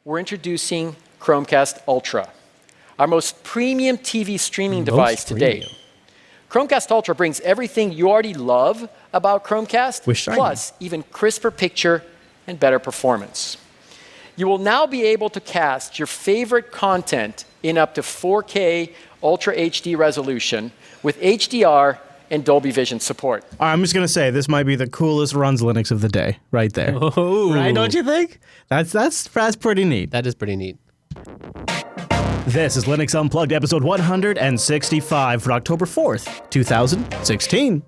we're introducing Chromecast Ultra, our most premium TV streaming device to date. Chromecast Ultra brings everything you already love about Chromecast, plus even crisper picture and better performance. You will now be able to cast your favorite content in up to 4K Ultra HD resolution with HDR and Dolby Vision support. I'm just going to say, this might be the coolest runs Linux of the day, right there. Oh. Right, don't you think? That's pretty neat. That is pretty neat. This is Linux Unplugged, episode 165 for October 4th, 2016.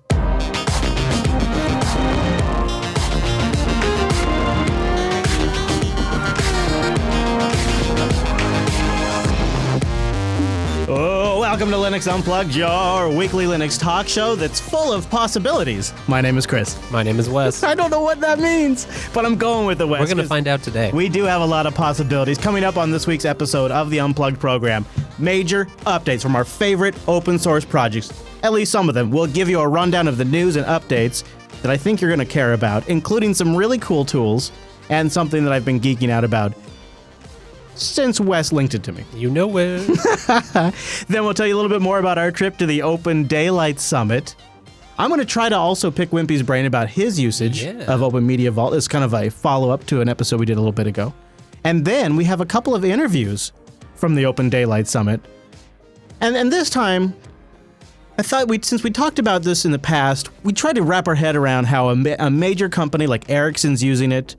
Welcome to Linux Unplugged, your weekly Linux talk show that's full of possibilities. My name is Chris. My name is Wes. I don't know what that means, but I'm going with the Wes. We're going to find out today. We do have a lot of possibilities coming up on this week's episode of the Unplugged program. Major updates from our favorite open source projects, at least some of them. We'll give you a rundown of the news and updates that I think you're going to care about, including some really cool tools and something that I've been geeking out about since Wes linked it to me. You know it. Then we'll tell you a little bit more about our trip to the OpenDaylight Summit. I'm going to try to also pick Wimpy's brain about his usage of OpenMediaVault as kind of a follow-up to an episode we did a little bit ago. And then we have a couple of interviews from the OpenDaylight Summit. And this time, I thought since we talked about this in the past, we tried to wrap our head around how a major company like Ericsson's using it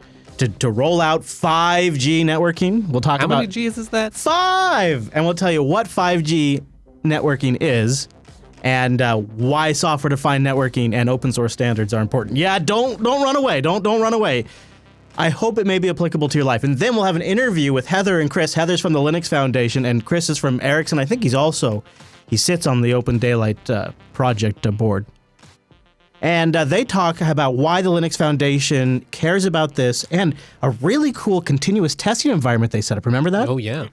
to roll out 5G networking. We'll talk about... How many G's is that? 5! And we'll tell you what 5G networking is and why software-defined networking and open source standards are important. Yeah, don't run away. Don't run away. I hope it may be applicable to your life. And then we'll have an interview with Heather and Chris. Heather's from the Linux Foundation, and Chris is from Ericsson. I think he sits on the OpenDaylight project board. And they talk about why the Linux Foundation cares about this and a really cool continuous testing environment they set up. Remember that? Oh, yeah.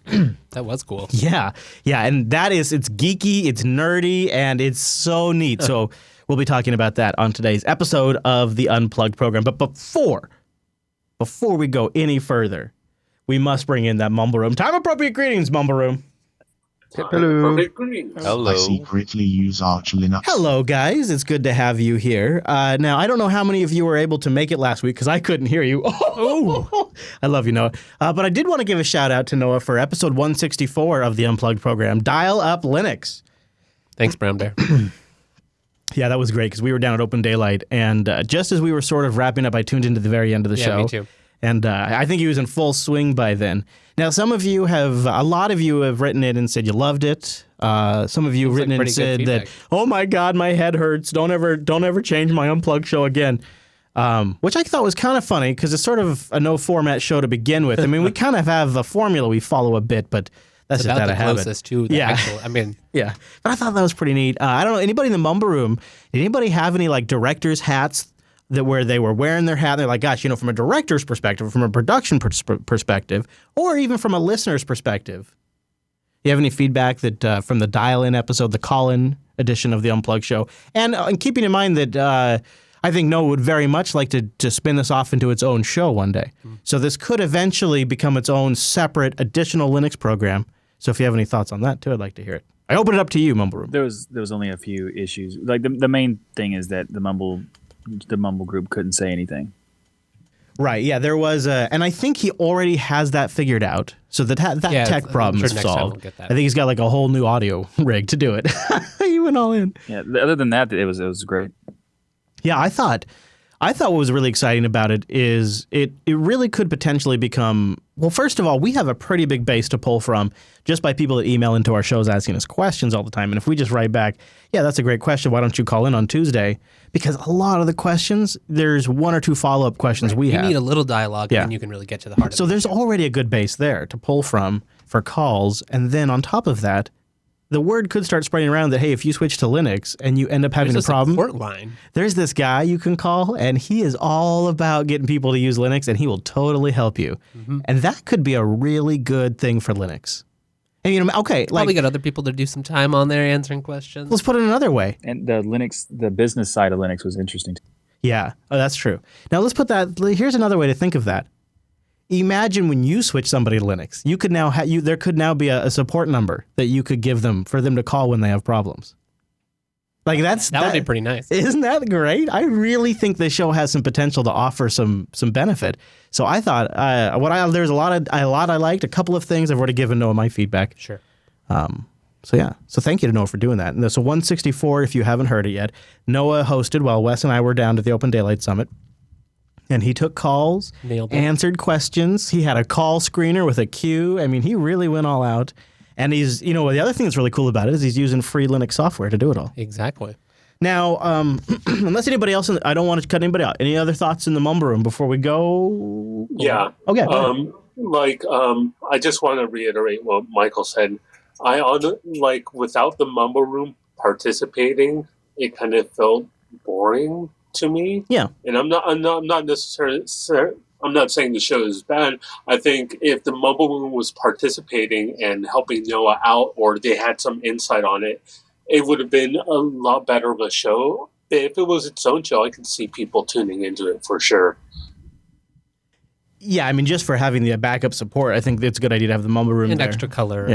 That was cool. Yeah. And it's geeky, it's nerdy, and it's so neat. So we'll be talking about that on today's episode of the Unplugged program. But before we go any further, we must bring in that Mumble Room. Time-appropriate greetings, Mumble Room. Hello. Hello. I secretly use Arch Linux. Hello, guys. It's good to have you here. Now, I don't know how many of you were able to make it last week because I couldn't hear you. Oh, I love you, Noah. But I did want to give a shout out to Noah for episode 164 of the Unplugged program, Dial Up Linux. Thanks, Brown Bear. Yeah, that was great because we were down at OpenDaylight, and just as we were sort of wrapping up, I tuned into the very end of the show. Yeah, me too. And I think he was in full swing by then. Now, a lot of you have written it and said you loved it. Some of you have written it and said that, oh my God, my head hurts. Don't ever change my Unplugged show again. Which I thought was kind of funny because it's sort of a no format show to begin with. I mean, we kind of have a formula we follow a bit, but that's just out of habit. Closest to the actual, I mean. Yeah, but I thought that was pretty neat. I don't know, anybody in the Mumble Room, did anybody have any like director's hats where they were wearing their hat, they're like, gosh, from a director's perspective, from a production perspective, or even from a listener's perspective? You have any feedback that from the dial-in episode, the call-in edition of the Unplugged show? And keeping in mind that I think Noah would very much like to spin this off into its own show one day. So this could eventually become its own separate additional Linux program. So if you have any thoughts on that too, I'd like to hear it. I open it up to you, Mumble Room. There was only a few issues. Like the main thing is that the Mumble group couldn't say anything. Right, yeah, there was and I think he already has that figured out. So that tech problem is solved. I think he's got like a whole new audio rig to do it. He went all in. Yeah, other than that, it was great. Yeah, I thought what was really exciting about it is it really could potentially become, well, first of all, we have a pretty big base to pull from just by people that email into our shows asking us questions all the time. And if we just write back, yeah, that's a great question, why don't you call in on Tuesday? Because a lot of the questions, there's one or two follow-up questions we have. You need a little dialogue, and then you can really get to the heart of it. So there's already a good base there to pull from for calls. And then on top of that, the word could start spreading around that, hey, if you switch to Linux and you end up having a problem, support line. There's this guy you can call, and he is all about getting people to use Linux, and he will totally help you. And that could be a really good thing for Linux. And Probably get other people to do some time on there answering questions. Let's put it another way. And the business side of Linux was interesting too. Yeah, that's true. Now let's put that. Here's another way to think of that. imagine when you switch somebody to Linux, you could now there could now be a support number that you could give them for them to call when they have problems. Like that would be pretty nice. Isn't that great? I really think this show has some potential to offer some benefit. So I thought there's a lot I liked. A couple of things I've already given Noah my feedback. Sure. So thank you to Noah for doing that. And so 164, if you haven't heard it yet, Noah hosted while Wes and I were down to the OpenDaylight Summit. And he took calls, answered questions. He had a call screener with a queue. I mean, he really went all out. And he's, the other thing that's really cool about it is he's using free Linux software to do it all. Exactly. Now, unless anybody else, I don't want to cut anybody out. Any other thoughts in the Mumble room before we go? Yeah. Okay. I just want to reiterate what Michael said. Without the Mumble room participating, it kind of felt boring to me. Yeah. And I'm not necessarily. I'm not saying the show is bad. I think if the Mumble room was participating and helping Noah out, or they had some insight on it, it would have been a lot better of a show. If it was its own show, I could see people tuning into it for sure. Yeah, I mean, just for having the backup support, I think it's a good idea to have the Mumble room and there. extra color.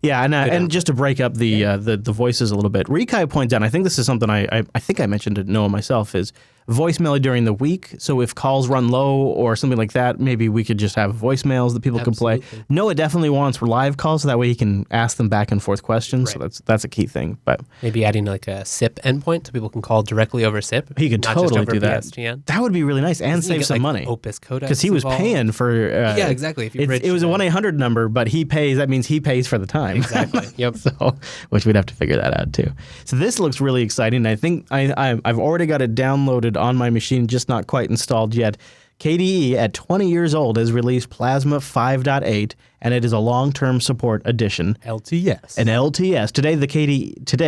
Yeah, and just to break up the voices a little bit, Rikai points out, and I think this is something I think I mentioned to Noah myself, is voicemail during the week. So if calls run low or something like that, maybe we could just have voicemails that people can play. Noah definitely wants live calls, so that way he can ask them back and forth questions. Right. So that's a key thing. But maybe adding like a SIP endpoint so people can call directly over SIP. He could not totally just over do that. PSTN. That would be really nice and save some money. Opus codecs because he was paying for. Yeah, exactly. If you it was a 1-800 number, but he pays. That means he pays for the time. Exactly. Yep. So, which we'd have to figure that out too. So this looks really exciting. I think I've already got it downloaded on my machine, just not quite installed yet. KDE at 20 years old has released Plasma 5.8, and it is a long-term support edition. LTS. An LTS. Today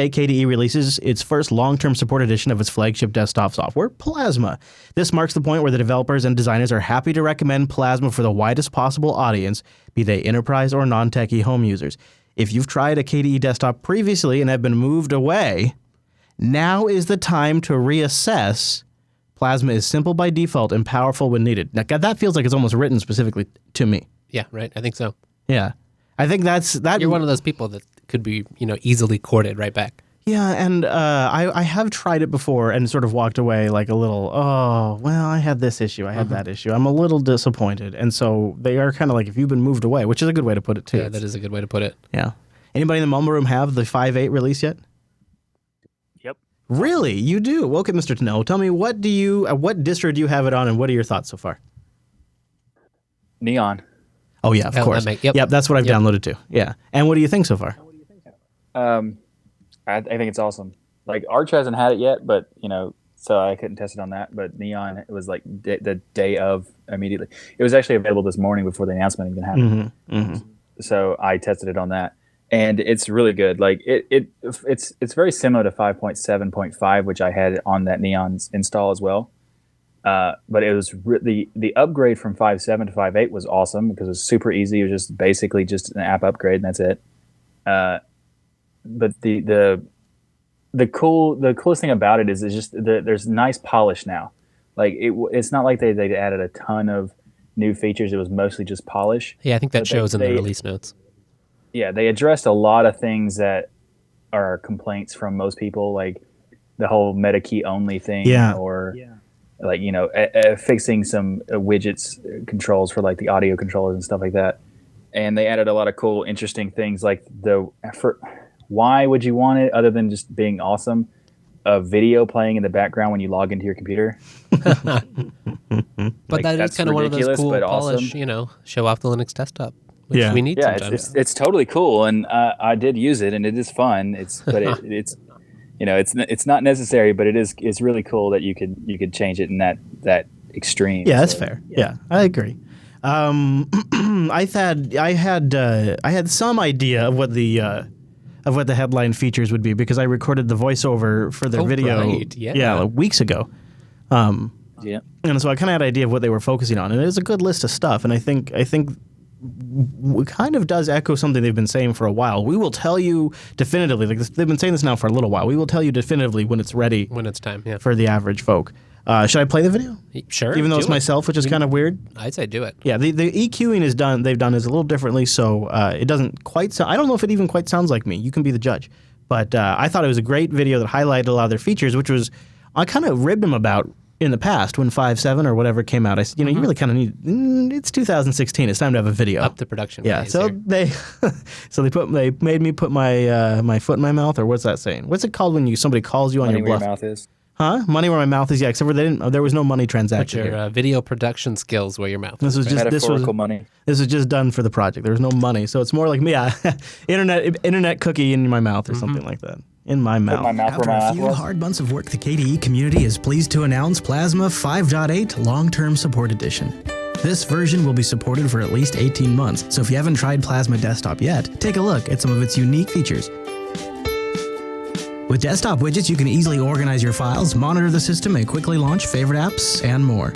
KDE releases its first long-term support edition of its flagship desktop software, Plasma. This marks the point where the developers and designers are happy to recommend Plasma for the widest possible audience, be they enterprise or non-techie home users. If you've tried a KDE desktop previously and have been moved away, now is the time to reassess. Plasma is simple by default and powerful when needed. Now, that feels like it's almost written specifically to me. Yeah, right. I think so. Yeah. I think that. You're one of those people that could be, easily courted right back. Yeah, and I have tried it before and sort of walked away like a little, I had this issue, I had that issue. I'm a little disappointed. And so they are kind of like, if you've been moved away, which is a good way to put it too. Yeah, that is a good way to put it. Yeah. Anybody in the Mumble room have the 5.8 release yet? Yep. Really? You do? Okay, Mr. Tonello, tell me, what distro do you have it on, and what are your thoughts so far? Neon. Oh, yeah, of course. Yep, that's what I've downloaded too. Yeah. And what do you think so far? I think it's awesome. Like, Arch hasn't had it yet, but, so I couldn't test it on that. But Neon, it was like the day of immediately. It was actually available this morning before the announcement even happened. So I tested it on that. And it's really good. Like, it's very similar to 5.7.5, which I had on that Neon install as well. But it was the upgrade from 5.7 to 5.8 was awesome because it was super easy. It was just basically just an app upgrade, and that's it. But the coolest thing about it is just there's nice polish now. Like it's not like they added a ton of new features. It was mostly just polish. Yeah, I think that shows in the release notes. Yeah, they addressed a lot of things that are complaints from most people, like the whole meta key only thing, like fixing some widgets controls for like the audio controllers and stuff like that. And they added a lot of cool, interesting things like why would you want it other than just being awesome? A video playing in the background when you log into your computer. But that is kind of one of those cool polish, awesome. Show off the Linux desktop, which we need sometimes. It's totally cool, and I did use it, and it is fun. It's not necessary, but it's really cool that you could change it in that extreme. Yeah, that's fair. Yeah, I agree. I had some idea of what the headline features would be because I recorded the voiceover for their video weeks ago. And so I kind of had an idea of what they were focusing on, and it was a good list of stuff. And I think it kind of does echo something they've been saying for a while. We will tell you definitively, like they've been saying this now for a little while. We will tell you definitively when it's ready, when it's time, for the average folk. Should I play the video? Sure. Even though it's myself, which is kind of weird. I'd say do it. Yeah, the EQing is done. They've done is a little differently, so it doesn't quite sound. I don't know if it even quite sounds like me. You can be the judge. But I thought it was a great video that highlighted a lot of their features, which was I kind of ribbed them about in the past when 5.7 or whatever came out. I said, you really kind of need. It's 2016. It's time to have a video. Up the production. Yeah. So they made me put my foot in my mouth, or what's that saying? What's it called when somebody calls you on your bluff? Money where your mouth is. Huh? Money where my mouth is. Yeah. Except for there was no money transaction. Put your video production skills where your mouth. This was just metaphorical money. This was just done for the project. There was no money, so it's more like internet cookie in my mouth or something like that. In my mouth. After a few hard months of work, the KDE community is pleased to announce Plasma 5.8 Long-Term Support Edition. This version will be supported for at least 18 months, so if you haven't tried Plasma Desktop yet, take a look at some of its unique features. With desktop widgets, you can easily organize your files, monitor the system, and quickly launch favorite apps and more.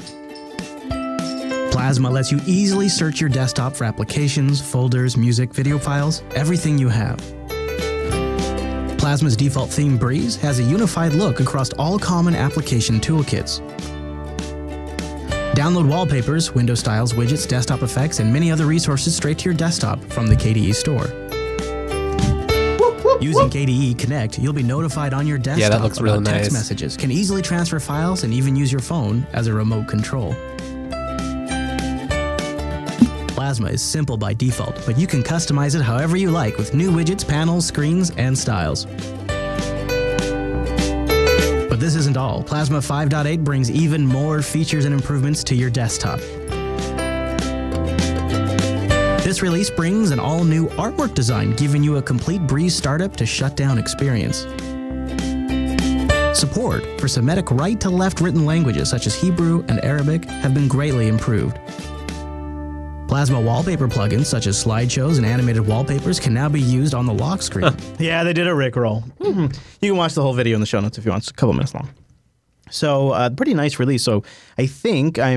Plasma lets you easily search your desktop for applications, folders, music, video files, everything you have. Plasma's default theme Breeze has a unified look across all common application toolkits. Download wallpapers, window styles, widgets, desktop effects, and many other resources straight to your desktop from the KDE store. Using KDE Connect, you'll be notified on your desktop that looks really about text nice. messages, can easily transfer files, and even use your phone as a remote control. Plasma is simple by default, but you can customize it however you like with new widgets, panels, screens, and styles. But this isn't all. Plasma 5.8 brings even more features and improvements to your desktop. This release brings an all-new artwork design, giving you a complete Breeze startup to shutdown experience. Support for Semitic right-to-left written languages such as Hebrew and Arabic have been greatly improved. Plasma wallpaper plugins such as slideshows and animated wallpapers can now be used on the lock screen. Yeah, they did a Rickroll. You can watch the whole video in the show notes if you want. It's a couple minutes long. So, pretty nice release. So, I think I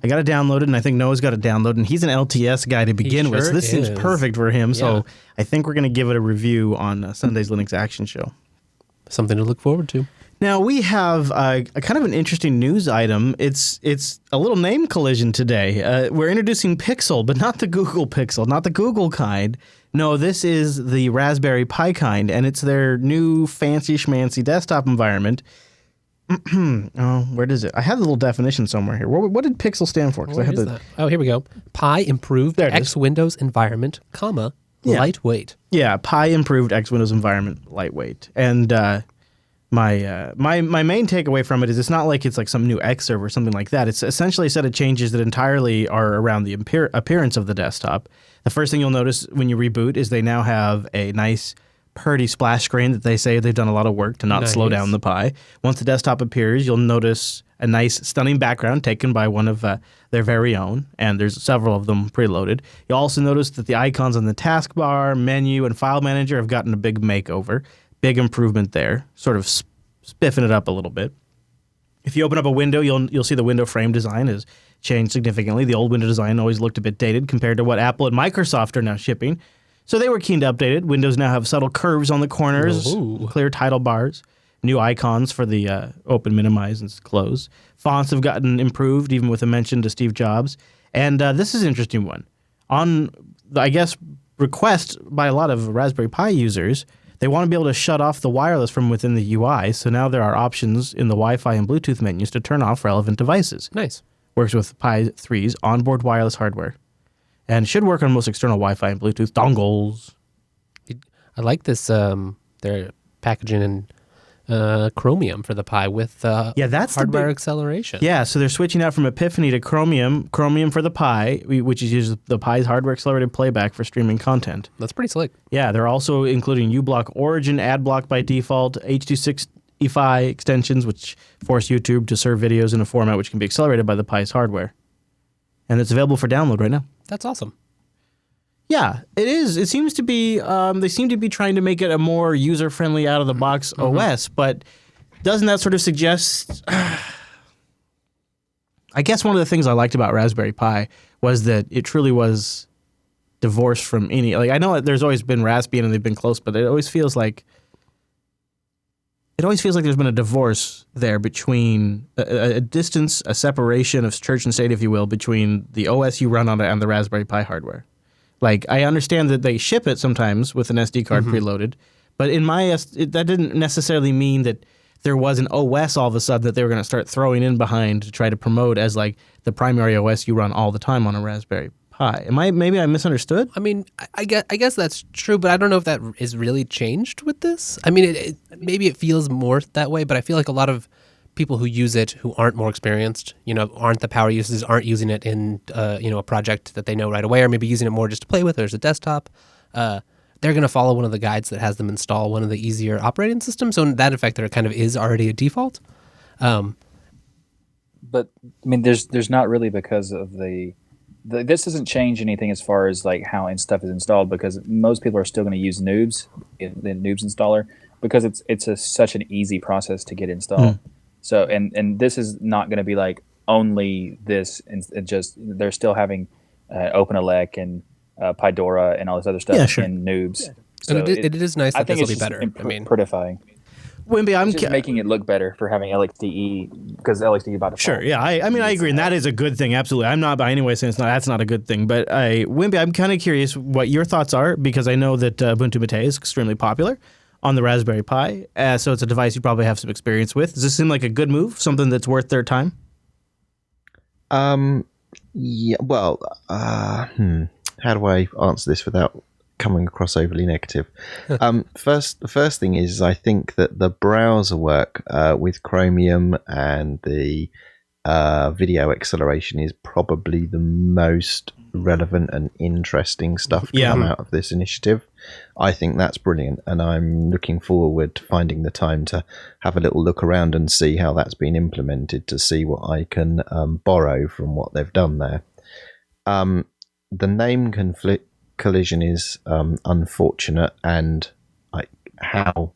got it downloaded, and I think Noah's got it downloaded, and he's an LTS guy to begin with, so this seems perfect for him. Yeah. So, I think we're going to give it a review on Sunday's Linux Action Show. Something to look forward to. Now, we have a kind of an interesting news item. It's a little name collision today. We're introducing Pixel, but not the Google Pixel, not the Google kind. No, this is the Raspberry Pi kind, and it's their new fancy schmancy desktop environment. Oh, where is it? I have the little definition somewhere here. What did Pixel stand for? Where is that? Oh, here we go. Pi improved X Windows environment, lightweight. Yeah, Pi improved X Windows environment, lightweight. And my main takeaway from it is it's not like it's like some new X server or something like that. It's essentially a set of changes that entirely are around the appearance of the desktop. The first thing you'll notice when you reboot is they now have a nice pretty splash screen that they say they've done a lot of work to not slow down the Pi. Once the desktop appears, you'll notice a nice, stunning background taken by one of their very own, and there's several of them preloaded. You'll also notice that the icons on the taskbar, menu, and file manager have gotten a big makeover. Big improvement there, sort of spiffing it up a little bit. If you open up a window, you'll see the window frame design has changed significantly. The old window design always looked a bit dated compared to what Apple and Microsoft are now shipping. So they were keen to update it. Windows now have subtle curves on the corners, clear title bars, new icons for the open, minimize, and close. Fonts have gotten improved, even with a mention to Steve Jobs. And this is an interesting one. On, I guess, request by a lot of Raspberry Pi users, they want to be able to shut off the wireless from within the UI. So now there are options in the Wi-Fi and Bluetooth menus to turn off relevant devices. Nice. Works with Pi 3's onboard wireless hardware. And should work on most external Wi-Fi and Bluetooth dongles. I like this. They're packaging in Chromium for the Pi with that's hardware acceleration. Yeah, so they're switching out from Epiphany to Chromium for the Pi, which uses the Pi's hardware accelerated playback for streaming content. That's pretty slick. Yeah, they're also including uBlock Origin, AdBlock by default, H.265 extensions, which force YouTube to serve videos in a format which can be accelerated by the Pi's hardware. And it's available for download right now. That's awesome. Yeah, it is. It seems to be, they seem to be trying to make it a more user-friendly, out-of-the-box OS, but doesn't that sort of suggest... I guess one of the things I liked about Raspberry Pi was that it truly was divorced from any... Like, I know there's always been Raspbian and they've been close, but it always feels like it always feels like there's been a divorce there between a distance, a separation of church and state, if you will, between the OS you run on it and the Raspberry Pi hardware. Like, I understand that they ship it sometimes with an SD card preloaded, but in that didn't necessarily mean that there was an OS all of a sudden that they were going to start throwing in behind to try to promote as like the primary OS you run all the time on a Raspberry Pi. Maybe I misunderstood? I mean, I guess that's true, but I don't know if that is really changed with this. I mean, maybe it feels more that way, but I feel like a lot of people who use it who aren't more experienced, aren't the power users, aren't using it in, a project that they know right away, or maybe using it more just to play with or as a desktop. They're going to follow one of the guides that has them install one of the easier operating systems. So in that effect, there kind of is already a default. But I mean, there's not really, because of this doesn't change anything as far as like how stuff is installed, because most people are still going to use Noobs, the Noobs installer, because it's such an easy process to get installed. So and this is not going to be like only this, and just they're still having OpenELEC and Pydora and all this other stuff in Noobs. So and it is nice that I think this will it's be better. I mean, prettifying. Wimpy, I'm just making it look better for having LXDE, because LXDE by default. Sure, yeah. I mean, I agree, and that is a good thing. Absolutely, I'm not by any way saying that's not a good thing. But Wimpy, I'm kind of curious what your thoughts are, because I know that Ubuntu Mate is extremely popular on the Raspberry Pi, so it's a device you probably have some experience with. Does this seem like a good move, something that's worth their time? Yeah. Well, how do I answer this without coming across overly negative? The first thing is, I think that the browser work with Chromium and the video acceleration is probably the most relevant and interesting stuff to come out of this initiative. I think that's brilliant, and I'm looking forward to finding the time to have a little look around and see how that's been implemented, to see what I can borrow from what they've done there. The name collision is unfortunate, and how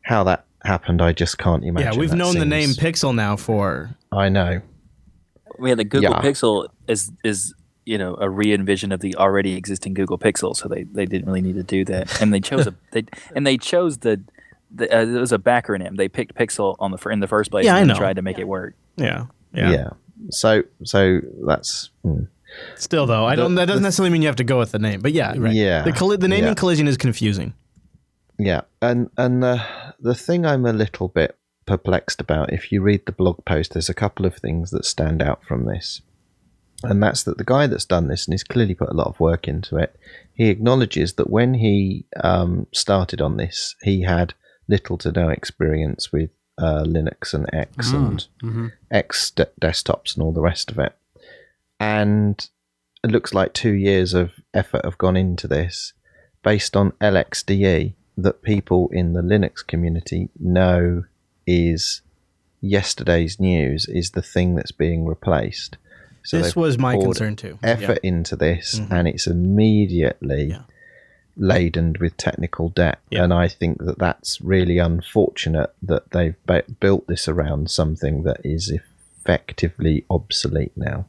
that happened, I just can't imagine. Yeah, we've known the name Pixel now for... I know. Yeah, the Google Pixel is a re-envision of the already existing Google Pixel, so they didn't really need to do that, and they chose it was a backronym. They picked Pixel in the first place, and tried to make it work. Yeah. So that's. Still, though, that doesn't necessarily mean you have to go with the name, but the naming collision is confusing. Yeah, and the thing I'm a little bit perplexed about, if you read the blog post, there's a couple of things that stand out from this. And that's that the guy that's done this, and he's clearly put a lot of work into it, he acknowledges that when he started on this, he had little to no experience with Linux and X and X desktops and all the rest of it. And it looks like 2 years of effort have gone into this based on LXDE, that people in the Linux community know is yesterday's news, is the thing that's being replaced. So this was my concern too. Effort into this, and it's immediately laden with technical debt. And I think that that's really unfortunate that they've built this around something that is effectively obsolete now.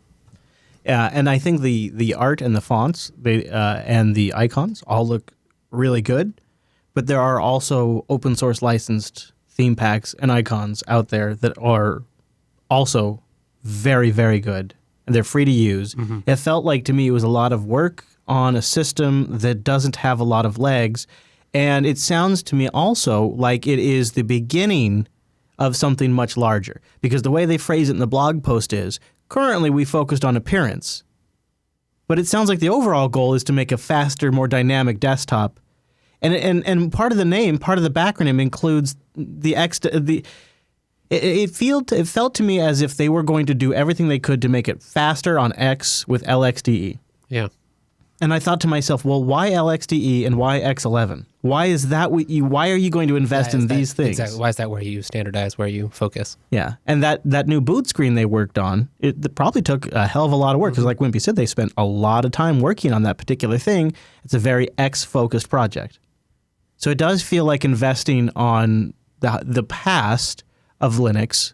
Yeah, and I think the art and the fonts and the icons all look really good, but there are also open source licensed theme packs and icons out there that are also very, very good. And they're free to use. It felt like, to me, it was a lot of work on a system that doesn't have a lot of legs. And it sounds to me also like it is the beginning of something much larger. Because the way they phrase it in the blog post is, currently we focused on appearance. But it sounds like the overall goal is to make a faster, more dynamic desktop. And part of the name, part of the backronym includes It felt to me as if they were going to do everything they could to make it faster on X with LXDE. Yeah. And I thought to myself, well, why LXDE and why X11? Why is that why are you going to invest in these things? Exactly. Why is that where you standardize, where you focus? Yeah. And that new boot screen they worked on, it probably took a hell of a lot of work, because like Wimpy said, they spent a lot of time working on that particular thing. It's a very X-focused project. So it does feel like investing on the past of Linux,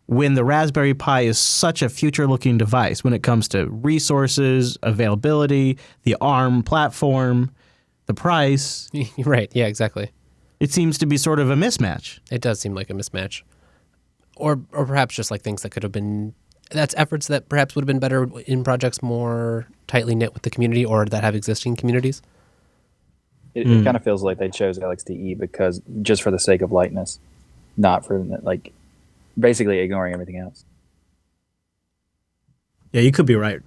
when the Raspberry Pi is such a future-looking device when it comes to resources, availability, the ARM platform, the price. Right, yeah, exactly. It seems to be sort of a mismatch. It does seem like a mismatch. Or perhaps just like things that could have been, that's efforts that perhaps would have been better in projects more tightly knit with the community or that have existing communities. It kind of feels like they chose LXDE because just for the sake of lightness, not for like basically ignoring everything else. Yeah, you could be right.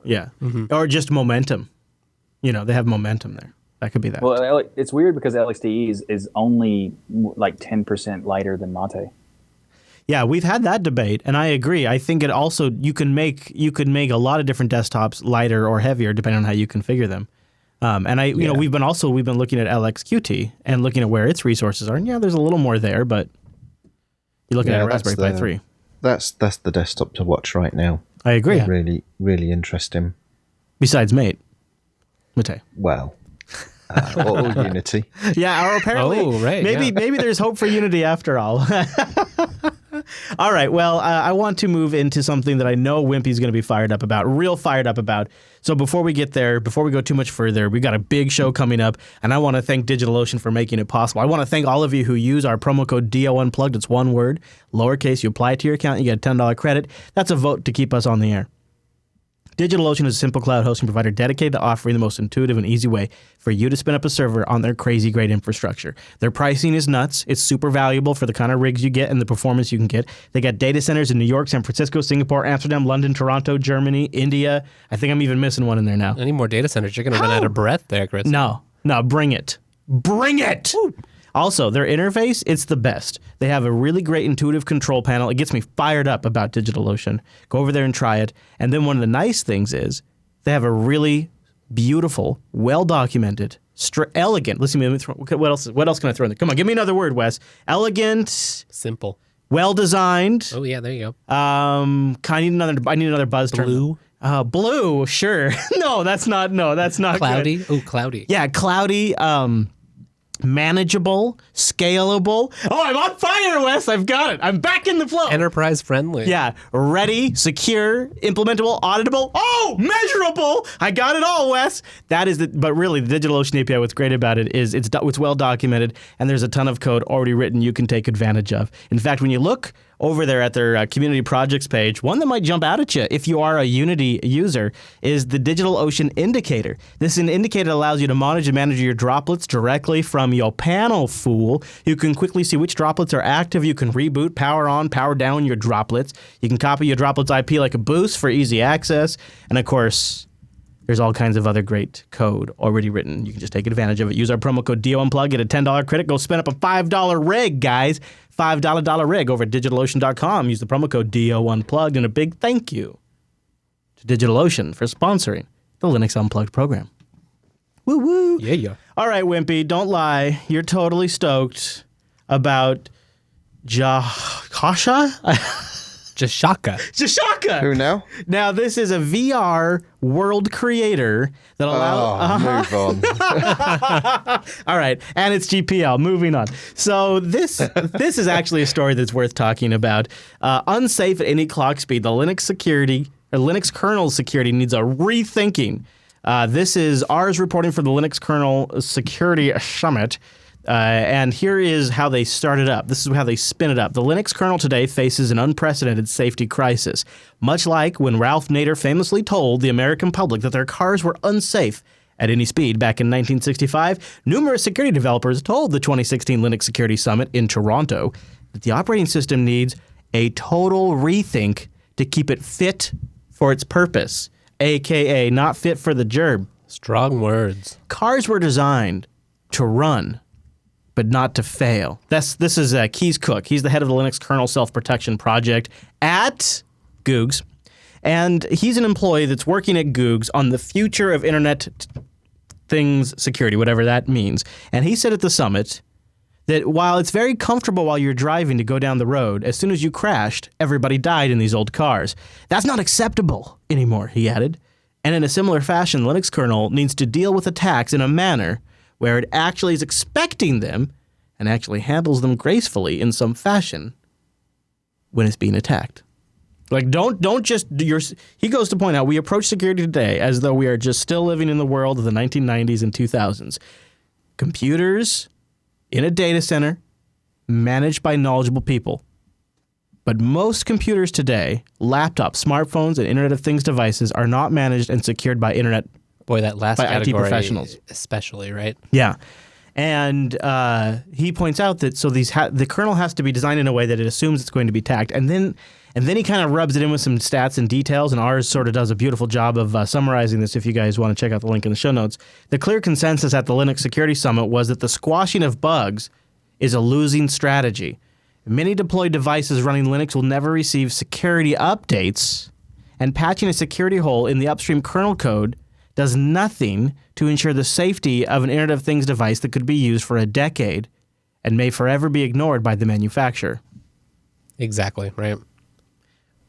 Yeah. Or just momentum. They have momentum there. That could be that. Well, it's weird because LXDE is only like 10% lighter than Mate. Yeah, we've had that debate, and I agree. I think it also you could make a lot of different desktops lighter or heavier depending on how you configure them. And we've been looking at LXQT and looking at where its resources are. And yeah, there's a little more there, but you're looking at a Raspberry Pi 3. That's the desktop to watch right now. I agree. Yeah. Really, really interesting. Besides Mate. Well, or Unity. Yeah, or apparently, maybe there's hope for Unity after all. All right, well, I want to move into something that I know Wimpy's going to be real fired up about. So before we get there, before we go too much further, we've got a big show coming up, and I want to thank DigitalOcean for making it possible. I want to thank all of you who use our promo code DO Unplugged. It's one word, lowercase. You apply it to your account, you get a $10 credit. That's a vote to keep us on the air. DigitalOcean is a simple cloud hosting provider dedicated to offering the most intuitive and easy way for you to spin up a server on their crazy great infrastructure. Their pricing is nuts. It's super valuable for the kind of rigs you get and the performance you can get. They got data centers in New York, San Francisco, Singapore, Amsterdam, London, Toronto, Germany, India. I think I'm even missing one in there now. Any more data centers? You're going to run out of breath there, Chris. No, bring it. Bring it! Woo. Also, their interface, it's the best. They have a really great intuitive control panel. It gets me fired up about DigitalOcean. Go over there and try it. And then one of the nice things is they have a really beautiful, well-documented, elegant. Listen, what else can I throw in there? Come on, give me another word, Wes. Elegant. Simple. Well-designed. Oh, yeah, there you go. I need another buzz term. Blue. Blue, sure. No, that's not Cloudy. good. Oh, cloudy. Yeah, cloudy. Manageable, scalable. Oh, I'm on fire, Wes. I've got it. I'm back in the flow. Enterprise friendly. Yeah, ready, secure, implementable, auditable. Oh, measurable. I got it all, Wes. But really, the DigitalOcean API, what's great about it is it's well documented, and there's a ton of code already written you can take advantage of. In fact, when you look over there at their community projects page, one that might jump out at you if you are a Unity user is the DigitalOcean indicator. This indicator allows you to monitor and manage your droplets directly from your panel, fool. You can quickly see which droplets are active. You can reboot, power on, power down your droplets. You can copy your droplets IP like a boost for easy access. And of course, there's all kinds of other great code already written. You can just take advantage of it. Use our promo code DOUnplug, get a $10 credit. Go spin up a $5 rig, guys. $5 rig over at DigitalOcean.com. Use the promo code DOUnplugged. And a big thank you to DigitalOcean for sponsoring the Linux Unplugged program. Woo woo. Yeah. All right, Wimpy, don't lie. You're totally stoked about Jashaka? Jashaka. Who now? Now, this is a VR world creator that allows... Move on. All right, and it's GPL. Moving on. So this is actually a story that's worth talking about. Unsafe at any clock speed. The Linux kernel security needs a rethinking. This is ours reporting for the Linux Kernel Security Summit. And here is how they start it up. This is how they spin it up. The Linux kernel today faces an unprecedented safety crisis, much like when Ralph Nader famously told the American public that their cars were unsafe at any speed back in 1965. Numerous security developers told the 2016 Linux Security Summit in Toronto that the operating system needs a total rethink to keep it fit for its purpose, aka not fit for the gerb. Strong words. Cars were designed to run, but not to fail. This is Keys Cook. He's the head of the Linux Kernel Self-Protection Project at Googs. And he's an employee that's working at Googs on the future of Internet Things security, whatever that means. And he said at the summit that while it's very comfortable while you're driving to go down the road, as soon as you crashed, everybody died in these old cars. That's not acceptable anymore, he added. And in a similar fashion, Linux kernel needs to deal with attacks in a manner where it actually is expecting them and actually handles them gracefully in some fashion when it's being attacked. Like, don't just... He goes to point out, we approach security today as though we are just still living in the world of the 1990s and 2000s. Computers in a data center managed by knowledgeable people. But most computers today, laptops, smartphones, and Internet of Things devices are not managed and secured by Internet. Boy, that last by category, IT professionals, especially, right? Yeah, and he points out that the kernel has to be designed in a way that it assumes it's going to be attacked, and then he kind of rubs it in with some stats and details. And ours sort of does a beautiful job of summarizing this. If you guys want to check out the link in the show notes, the clear consensus at the Linux Security Summit was that the squashing of bugs is a losing strategy. Many deployed devices running Linux will never receive security updates, and patching a security hole in the upstream kernel code does nothing to ensure the safety of an Internet of Things device that could be used for a decade and may forever be ignored by the manufacturer. Exactly, right.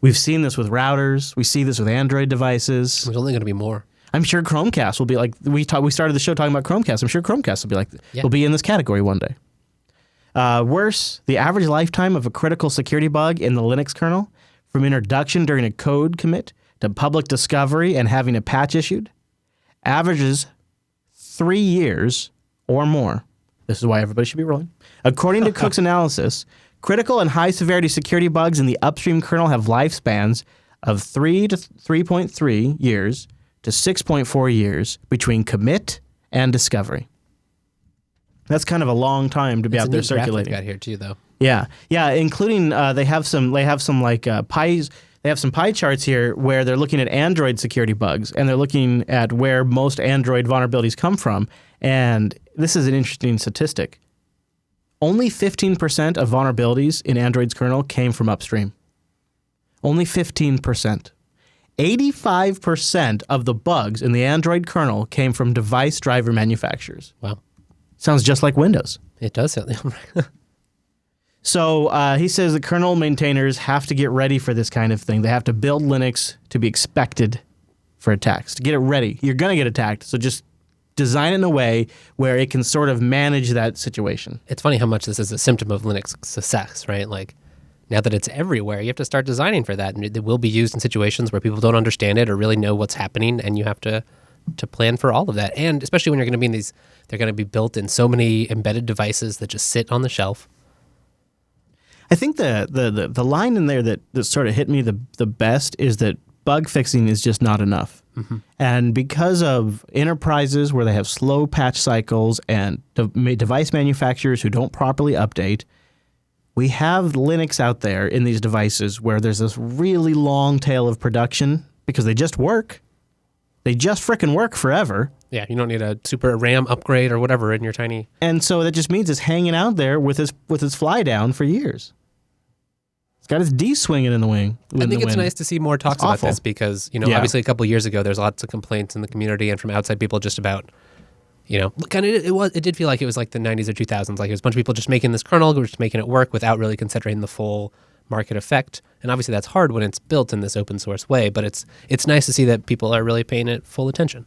We've seen this with routers. We see this with Android devices. There's only going to be more. I'm sure Chromecast will be like, we started the show talking about Chromecast. I'm sure Chromecast will be like, will be in this category one day. Worse, the average lifetime of a critical security bug in the Linux kernel, from introduction during a code commit to public discovery and having a patch issued, averages 3 years or more. This is why everybody should be rolling. According to Cook's analysis, critical and high-severity security bugs in the upstream kernel have lifespans of 3 to 3.3 years to 6.4 years between commit and discovery. That's kind of a long time to be out there circulating. Got here too, though. Yeah, including they have some like pies. They have some pie charts here where they're looking at Android security bugs, and they're looking at where most Android vulnerabilities come from. And this is an interesting statistic. Only 15% of vulnerabilities in Android's kernel came from upstream. Only 15%. 85% of the bugs in the Android kernel came from device driver manufacturers. Wow. Sounds just like Windows. It does sound. So he says the kernel maintainers have to get ready for this kind of thing. They have to build Linux to be expected for attacks, to get it ready. You're going to get attacked, so just design it in a way where it can sort of manage that situation. It's funny how much this is a symptom of Linux success, right? Like, now that it's everywhere, you have to start designing for that. And it will be used in situations where people don't understand it or really know what's happening, and you have to plan for all of that. And especially when you're going to be in these, they're going to be built in so many embedded devices that just sit on the shelf. I think the line in there that sort of hit me the best is that bug fixing is just not enough. Mm-hmm. And because of enterprises where they have slow patch cycles and device manufacturers who don't properly update, we have Linux out there in these devices where there's this really long tail of production because they just work. They just frickin' work forever. Yeah, you don't need a super RAM upgrade or whatever in your tiny... And so that just means it's hanging out there with its fly down for years. It's got its D swinging in the wing. I think it's nice to see more talks about this because, obviously a couple of years ago, there's lots of complaints in the community and from outside people just about, kind of it did feel like it was like the 90s or 2000s. Like it was a bunch of people just making this kernel, just making it work without really considering the full market effect. And obviously that's hard when it's built in this open source way, but it's nice to see that people are really paying it full attention.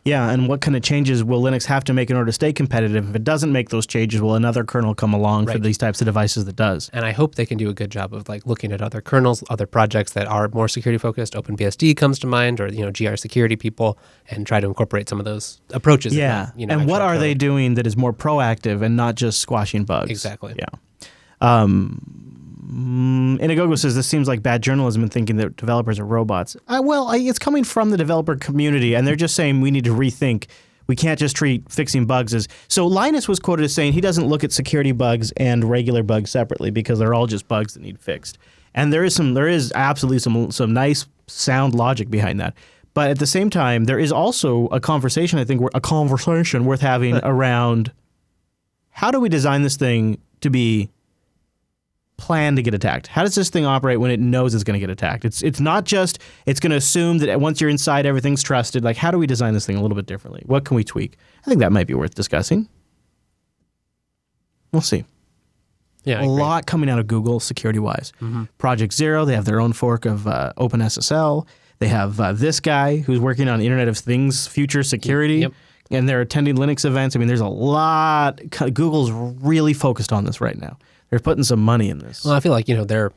Yeah, and what kind of changes will Linux have to make in order to stay competitive? If it doesn't make those changes, will another kernel come along for these types of devices that does? And I hope they can do a good job of like looking at other kernels, other projects that are more security focused. OpenBSD comes to mind, or GR security people, and try to incorporate some of those approaches. Yeah, and what are they doing that is more proactive and not just squashing bugs? Exactly. Yeah. Inagogo says this seems like bad journalism and thinking that developers are robots. It's coming from the developer community, and they're just saying we need to rethink. We can't just treat fixing bugs as... So Linus was quoted as saying he doesn't look at security bugs and regular bugs separately because they're all just bugs that need fixed. And there is absolutely some nice sound logic behind that. But at the same time, there is also a conversation, I think, worth having around how do we design this thing to be plan to get attacked? How does this thing operate when it knows it's going to get attacked? It's not just it's going to assume that once you're inside everything's trusted. Like, how do we design this thing a little bit differently? What can we tweak? I think that might be worth discussing. We'll see. Yeah, a lot coming out of Google security-wise. Mm-hmm. Project Zero, they have their own fork of OpenSSL. They have this guy who's working on Internet of Things future security. Yep. And they're attending Linux events. I mean, there's a lot. Google's really focused on this right now. They're putting some money in this. Well, I feel like, they're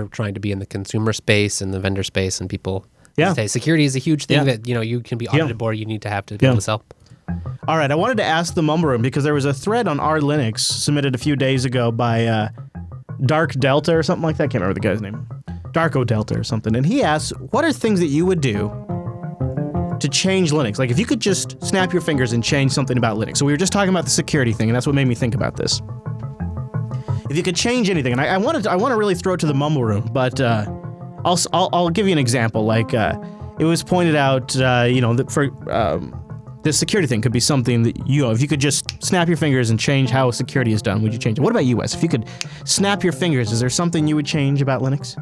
trying to be in the consumer space and the vendor space, and people say security is a huge thing that, you can be audited for, you need to have to be able to sell. All right, I wanted to ask the Mumble Room because there was a thread on R Linux submitted a few days ago by Dark Delta or something like that. I can't remember the guy's name. Darko Delta or something. And he asks, what are things that you would do to change Linux? Like if you could just snap your fingers and change something about Linux. So we were just talking about the security thing, and that's what made me think about this. If you could change anything, and I want to really throw it to the Mumble Room, but I'll give you an example. Like it was pointed out, that for this security thing could be something that if you could just snap your fingers and change how security is done, would you change it? What about you, Wes? If you could snap your fingers, is there something you would change about Linux?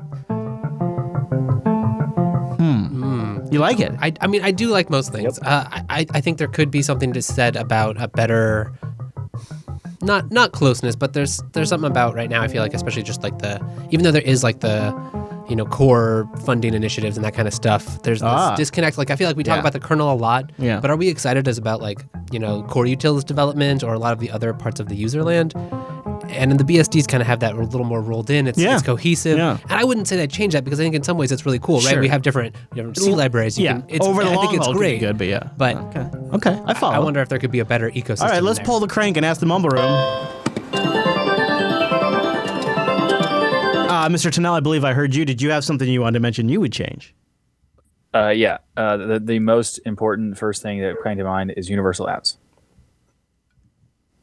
You like it? I mean, I do like most things. Yep. I think there could be something to said about a better, not closeness, but there's something about right now. I feel like, especially just like even though there is like the, core funding initiatives and that kind of stuff, there's this disconnect. Like I feel like we talk about the kernel a lot, but are we excited as about like core utils development or a lot of the other parts of the user land? And the BSDs kind of have that a little more rolled in. It's cohesive. Yeah. And I wouldn't say that change that because I think in some ways it's really cool, right? We have different C libraries. Over the long I think it's haul, great. Good, but But okay, I follow. I wonder if there could be a better ecosystem. All right, let's pull the crank and ask the Mumble Room. Mr. Tunnell, I believe I heard you. Did you have something you wanted to mention you would change? The most important first thing that came to mind is universal apps.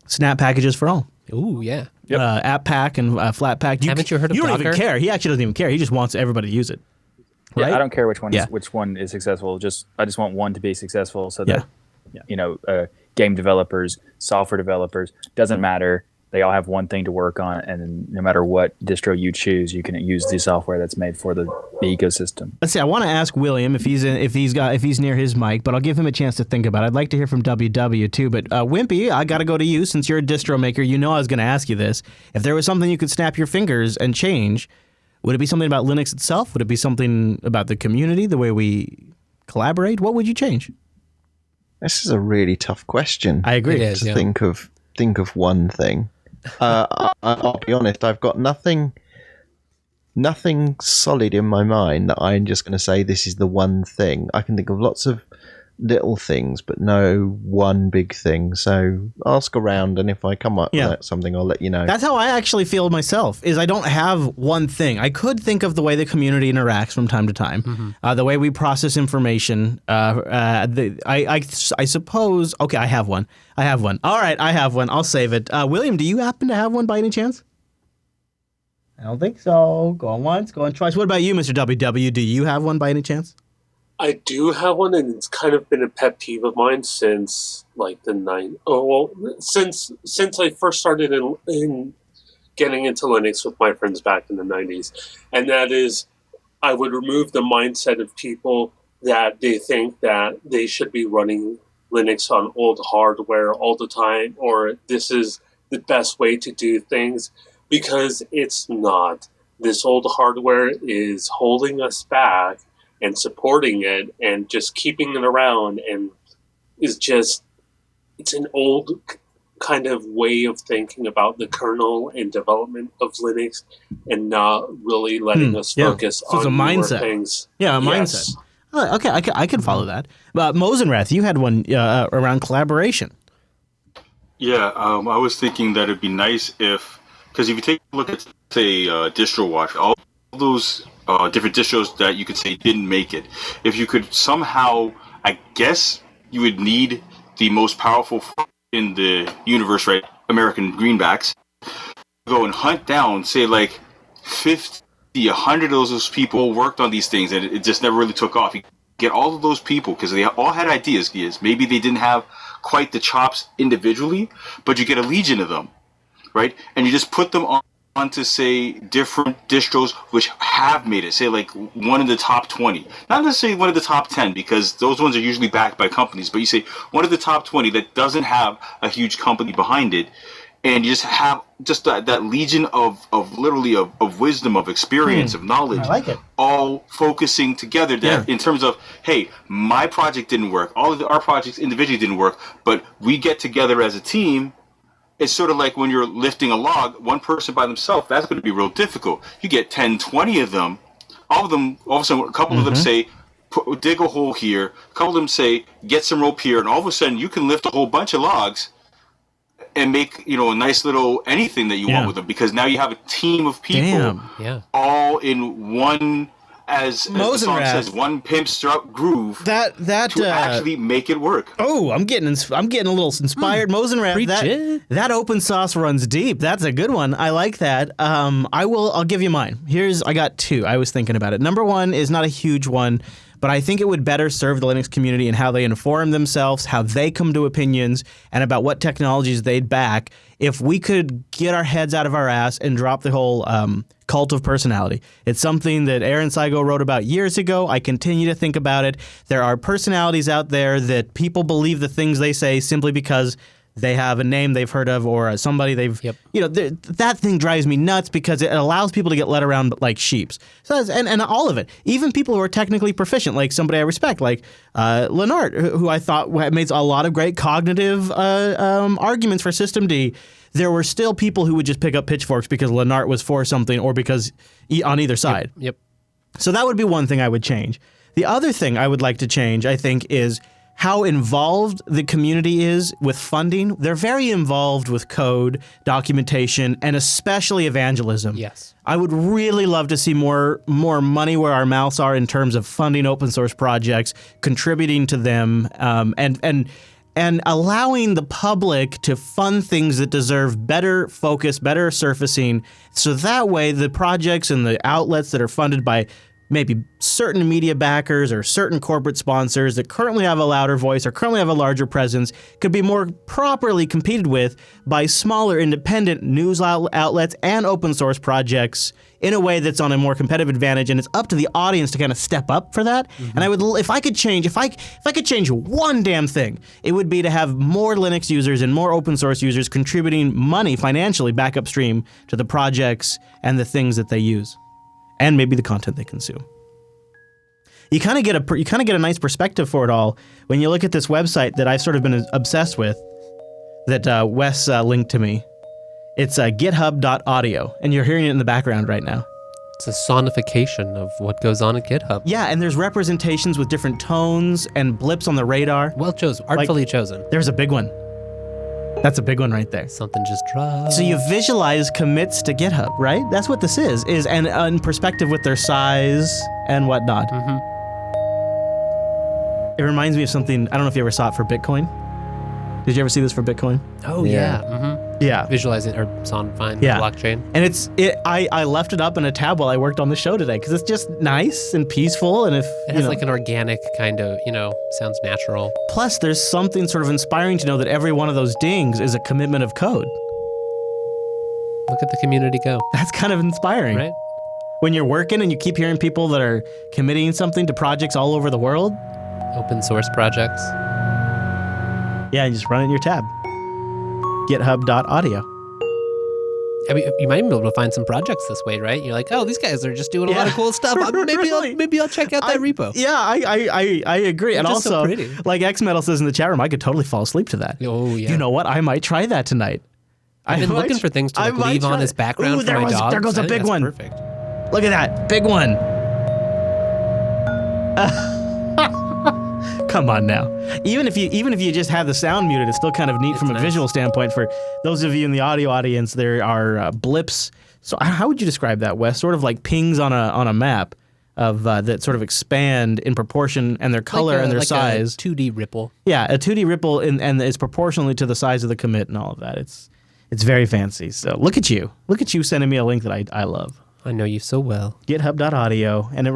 Snap packages for all. Ooh, yeah. Yep. App pack and flat pack. Haven't you heard of You don't Docker? even care. He actually doesn't even care. He just wants everybody to use it. Right? Yeah, I don't care which one is successful. I just want one to be successful so that game developers, software developers, doesn't matter. They all have one thing to work on, and no matter what distro you choose, you can use the software that's made for the ecosystem. Let's see. I want to ask William if he's near his mic, but I'll give him a chance to think about it. I'd like to hear from WW too, but Wimpy, I got to go to you since you're a distro maker. You know I was going to ask you this. If there was something you could snap your fingers and change, would it be something about Linux itself? Would it be something about the community, the way we collaborate? What would you change? This is a really tough question. I agree. To think of one thing. I'll be honest. I've got nothing solid in my mind that I'm just going to say this is the one thing. I can think of lots of little things, but no one big thing. So ask around, and if I come up with something, I'll let you know. That's how I actually feel myself. Is I don't have one thing. I could think of the way the community interacts from time to time, the way we process information. I suppose. Okay, I have one. All right, I have one. I'll save it. William, do you happen to have one by any chance? I don't think so. Going once, going twice. What about you, Mr. WW? Do you have one by any chance? I do have one, and it's kind of been a pet peeve of mine since like since I first started in getting into Linux with my friends back in the 90s, and that is I would remove the mindset of people that they think that they should be running Linux on old hardware all the time, or this is the best way to do things, because it's not. This old hardware is holding us back and supporting it and just keeping it around, and is just, it's an old kind of way of thinking about the kernel and development of Linux, and not really letting us focus on a mindset. Things. Yeah, a mindset. Okay, I can follow that. But Mosenrath, you had one around collaboration. Yeah, I was thinking that it'd be nice because if you take a look at, say, DistroWatch, all those different distros that you could say didn't make it. If you could somehow, I guess you would need the most powerful in the universe, right? American greenbacks. Go and hunt down, say like 50, 100 of those people worked on these things, and it just never really took off. You get all of those people because they all had ideas. Maybe they didn't have quite the chops individually, but you get a legion of them, right? And you just put them onto, say, different distros which have made it, say like one in the top 20, not necessarily one of the top 10, because those ones are usually backed by companies, but you say one of the top 20 that doesn't have a huge company behind it, and you just have just that legion of literally of wisdom, of experience, of knowledge, I like it. All focusing together that in terms of, hey, my project didn't work, all of our projects individually didn't work, but we get together as a team. It's sort of like when you're lifting a log, one person by themselves, that's going to be real difficult. You get 10, 20 of them, all of a sudden, a couple of them say, dig a hole here. A couple of them say, get some rope here, and all of a sudden you can lift a whole bunch of logs and make a nice little anything that you want with them, because now you have a team of people all in one, as the song says, one pimp strut groove to actually make it work. Oh, I'm getting a little inspired. Mosenrath, that open sauce runs deep. That's a good one. I like that. I'll give you mine. I got two. I was thinking about it. Number one is not a huge one, but I think it would better serve the Linux community and how they inform themselves, how they come to opinions, and about what technologies they'd back if we could get our heads out of our ass and drop the whole cult of personality. It's something that Aaron Seigo wrote about years ago. I continue to think about it. There are personalities out there that people believe the things they say simply because they have a name they've heard of or somebody they've, that thing drives me nuts because it allows people to get led around like sheeps. So and all of it, even people who are technically proficient, like somebody I respect, like Lennart, who I thought made a lot of great cognitive arguments for systemd. There were still people who would just pick up pitchforks because Lennart was for something or because on either side. Yep. So that would be one thing I would change. The other thing I would like to change, I think, is how involved the community is with funding. They're very involved with code, documentation, and especially evangelism. Yes. I would really love to see more money where our mouths are in terms of funding open source projects, contributing to them, and allowing the public to fund things that deserve better focus, better surfacing, so that way the projects and the outlets that are funded by maybe certain media backers or certain corporate sponsors that currently have a louder voice or currently have a larger presence could be more properly competed with by smaller independent news outlets and open source projects in a way that's on a more competitive advantage, and it's up to the audience to kind of step up for that. And I would, if I could change one damn thing, it would be to have more Linux users and more open source users contributing money financially back upstream to the projects and the things that they use, and maybe the content they consume. You kind of get a nice perspective for it all when you look at this website that I've sort of been obsessed with, that Wes linked to me. It's github.audio, and you're hearing it in the background right now. It's a sonification of what goes on at GitHub. Yeah, and there's representations with different tones and blips on the radar. Well chosen, artfully chosen. There's a big one. That's a big one right there. Something just dropped. So you visualize commits to GitHub, right? That's what this is and in perspective with their size and whatnot. It reminds me of something, I don't know if you ever saw it for Bitcoin. Did you ever see this for Bitcoin? Oh, yeah. Yeah. Visualizing or sonifying the blockchain. And I left it up in a tab while I worked on the show today because it's just nice and peaceful. And if it has like an organic kind of, sounds natural. Plus, there's something sort of inspiring to know that every one of those dings is a commitment of code. Look at the community go. That's kind of inspiring. Right? When you're working and you keep hearing people that are committing something to projects all over the world. Open source projects. Yeah, you just run it in your tab. GitHub.audio. I mean, you might even be able to find some projects this way, right? You're like, oh, these guys are just doing a lot of cool stuff. Maybe I'll check out that repo. Yeah, I agree. And also, so pretty. Like Xmetal says in the chat room, I could totally fall asleep to that. Oh, yeah. You know what? I might try that tonight. I've been looking for things to leave on as background for my dogs. There goes a big one. Perfect. Look at that. Big one. Come on now. Even if you just have the sound muted, it's still kind of neat from a visual standpoint. For those of you in the audio audience, there are blips. So how would you describe that, Wes? Sort of like pings on a map of that sort of expand in proportion and their color and their size. A 2D ripple. Yeah, a 2D ripple and it's proportionally to the size of the commit and all of that. It's very fancy. So look at you sending me a link that I love. I know you so well. GitHub.audio, and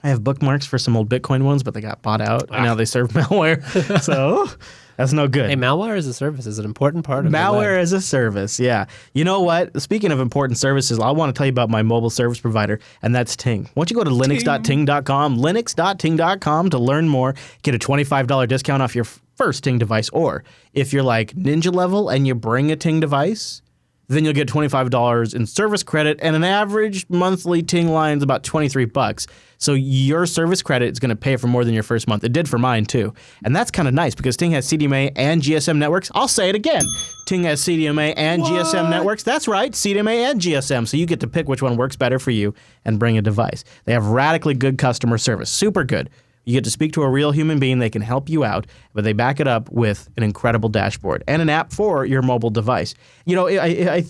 I have bookmarks for some old Bitcoin ones, but they got bought out, and now they serve malware. So that's no good. Hey, malware as a service is an important part of malware as a service. Yeah. You know what? Speaking of important services, I want to tell you about my mobile service provider, and that's Ting. Why don't you go to linux.ting.com, linux.ting.com to learn more. Get a $25 discount off your first Ting device, or if you're like Ninja level and you bring a Ting device, then you'll get $25 in service credit, and an average monthly Ting line is about $23. So your service credit is going to pay for more than your first month. It did for mine too, and that's kind of nice because Ting has CDMA and GSM networks. I'll say it again: Ting has CDMA and GSM networks. That's right, CDMA and GSM. So you get to pick which one works better for you and bring a device. They have radically good customer service, super good. You get to speak to a real human being. They can help you out, but they back it up with an incredible dashboard and an app for your mobile device. You know, I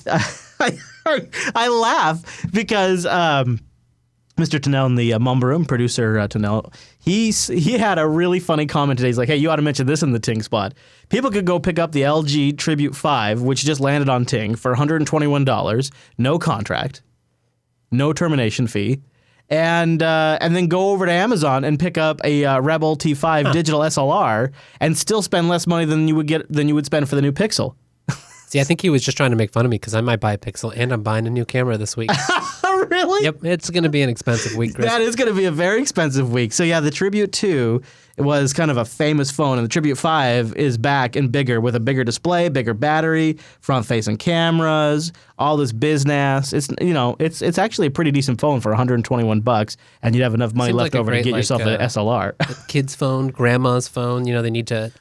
laugh because Mr. Tennell in the Mumble Room, producer Tennell, he had a really funny comment today. He's like, hey, you ought to mention this in the Ting spot. People could go pick up the LG Tribute 5, which just landed on Ting, for $121, no contract, no termination fee. And then go over to Amazon and pick up a Rebel T5 digital SLR and still spend less money than you would spend for the new Pixel. See, I think he was just trying to make fun of me because I might buy a Pixel and I'm buying a new camera this week. Really? Yep, it's going to be an expensive week, Chris. That is going to be a very expensive week. So yeah, the Tribute 2 was kind of a famous phone, and the Tribute 5 is back and bigger with a bigger display, bigger battery, front-facing cameras, all this business. It's actually a pretty decent phone for $121, and you'd have enough money left over to get yourself an SLR. A kid's phone, grandma's phone. You know, they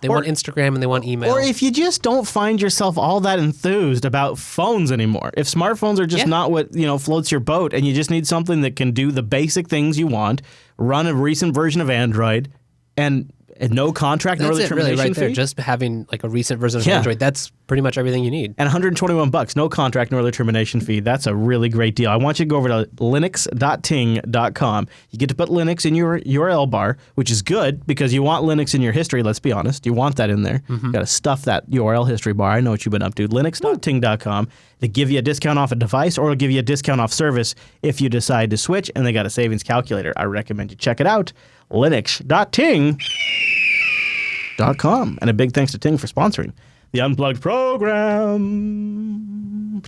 want Instagram and they want email. Or if you just don't find yourself all that enthused about phones anymore, if smartphones are just not what floats your boat, and you just need something that can do the basic things you want, run a recent version of Android, and no contract, no early termination really right fee. there. Just having like a recent version of Android, that's pretty much everything you need. And $121, no contract, no early termination fee. That's a really great deal. I want you to go over to linux.ting.com. You get to put Linux in your URL bar, which is good because you want Linux in your history, let's be honest. You want that in there. You got to stuff that URL history bar. I know what you've been up to. Linux.ting.com. They give you a discount off a device, or they'll give you a discount off service if you decide to switch, and they got a savings calculator. I recommend you check it out. Linux.ting.com. And a big thanks to Ting for sponsoring the Unplugged program.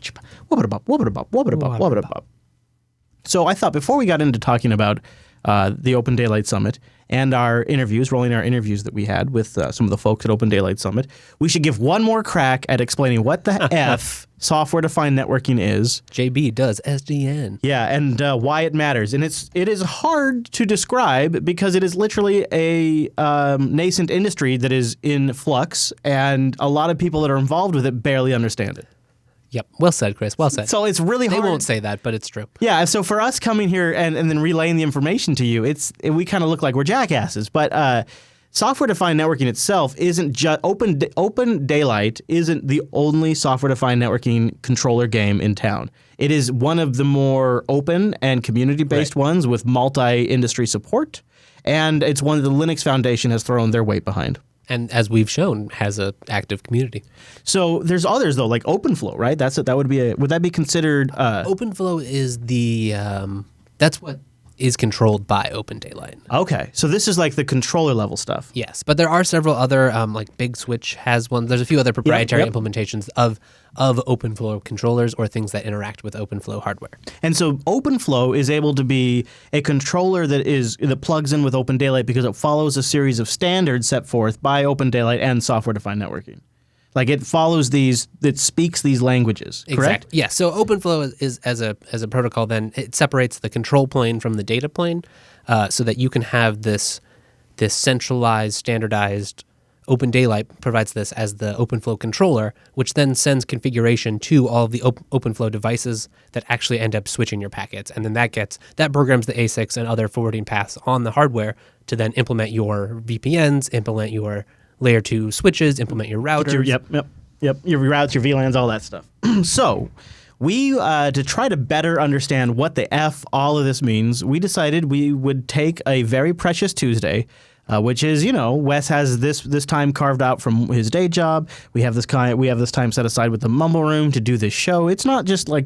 So I thought before we got into talking about the OpenDaylight Summit and our interviews, rolling our interviews that we had with some of the folks at OpenDaylight Summit, we should give one more crack at explaining what the F software-defined networking is. JB does SDN. Yeah, and why it matters. And it is hard to describe because it is literally a nascent industry that is in flux, and a lot of people that are involved with it barely understand it. Yep. Well said, Chris. Well said. So it's really hard. They won't say that, but it's true. Yeah. So for us coming here and then relaying the information to you, we kind of look like we're jackasses. But software-defined networking itself isn't just OpenDaylight isn't the only software-defined networking controller game in town. It is one of the more open and community-based ones with multi-industry support, and it's one that the Linux Foundation has thrown their weight behind. And as we've shown, has an active community. So there's others though, like OpenFlow, right? Would that be considered? OpenFlow is that's what is controlled by OpenDaylight. Okay, so this is like the controller level stuff. Yes, but there are several other, like Big Switch has one. There's a few other proprietary implementations of OpenFlow controllers or things that interact with OpenFlow hardware. And so OpenFlow is able to be a controller that plugs in with OpenDaylight because it follows a series of standards set forth by OpenDaylight and software-defined networking. Like it speaks these languages, correct? Exactly. Yeah. So OpenFlow is as a protocol. Then it separates the control plane from the data plane, so that you can have this centralized, standardized. OpenDaylight provides this as the OpenFlow controller, which then sends configuration to all of the OpenFlow devices that actually end up switching your packets, and then that programs the ASICs and other forwarding paths on the hardware to then implement your VPNs, implement your Layer 2 switches, implement your routers. Yep. Your routes, your VLANs, all that stuff. So we, to try to better understand what the F all of this means, we decided we would take a very precious Tuesday, which is, Wes has this time carved out from his day job. We have this time set aside with the Mumble Room to do this show. It's not just a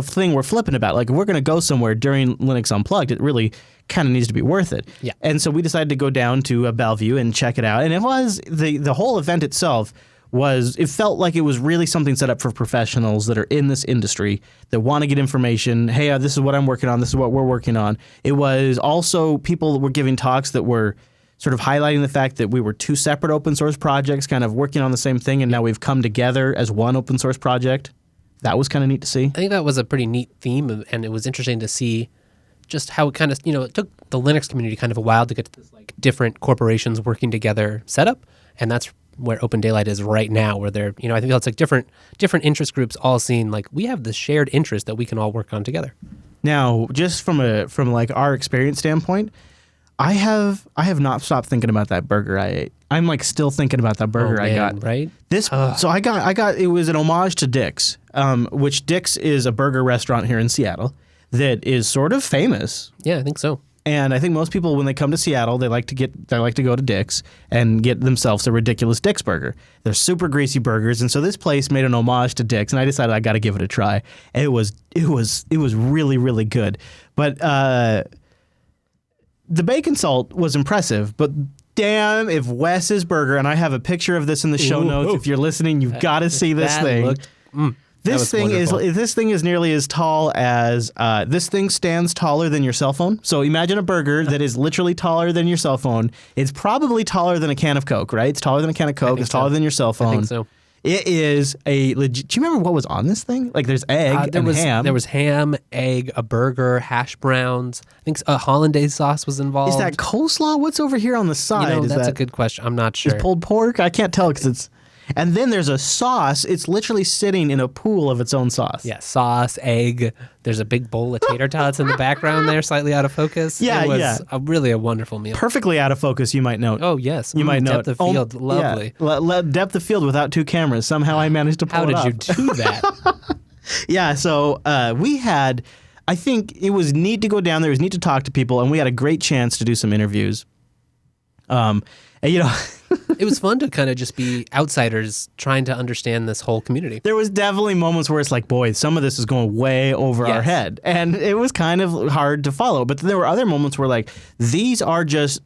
thing we're flipping about. Like if we're going to go somewhere during Linux Unplugged, it really kind of needs to be worth it. Yeah. And so we decided to go down to Bellevue and check it out. And it was the whole event itself it felt like it was really something set up for professionals that are in this industry that want to get information. Hey, this is what I'm working on. This is what we're working on. It was also people that were giving talks that were sort of highlighting the fact that we were two separate open source projects kind of working on the same thing, and now we've come together as one open source project. that was kind of neat to see. I think that was a pretty neat theme, and it was interesting to see just how it kind of, it took the Linux community kind of a while to get to this like different corporations working together setup, and that's where OpenDaylight is right now, where they're, I think it's like different interest groups all seeing like we have this shared interest that we can all work on together. Now, just from like our experience standpoint, I have not stopped thinking about that burger I ate. I'm like still thinking about that burger I got. Right? So I got it was an homage to Dick's, which Dick's is a burger restaurant here in Seattle that is sort of famous. Yeah, I think so. And I think most people, when they come to Seattle, they like to go to Dick's and get themselves a ridiculous Dick's burger. They're super greasy burgers, and so this place made an homage to Dick's, and I decided I got to give it a try. And it was really, really good. But the bacon salt was impressive, but damn if Wes's burger, and I have a picture of this in the show notes. If you're listening, you've got to see this thing. This thing is nearly as tall as this thing stands taller than your cell phone. So imagine a burger that is literally taller than your cell phone. It's probably taller than a can of Coke, right? It's taller than a can of Coke. It's taller than your cell phone. I think so. It is a legit. Do you remember what was on this thing? Like there's egg and ham. There was ham, egg, a burger, hash browns. I think a hollandaise sauce was involved. Is that coleslaw? What's over here on the side? That's a good question. I'm not sure. Is pulled pork? I can't tell because it's. And then there's a sauce. It's literally sitting in a pool of its own sauce. Yeah, sauce, egg. There's a big bowl of tater tots in the background there, slightly out of focus. Yeah, it was really a wonderful meal. Perfectly out of focus, you might note. Oh, yes. You might note. Depth of field, lovely. Yeah. Depth of field without two cameras. Somehow I managed to pull it off. How did you do that? Yeah, so we had, I think it was neat to go down there. It was neat to talk to people, and we had a great chance to do some interviews. And, it was fun to kind of just be outsiders trying to understand this whole community. There was definitely moments where it's like, boy, some of this is going way over our head. And it was kind of hard to follow. But there were other moments where like, these are just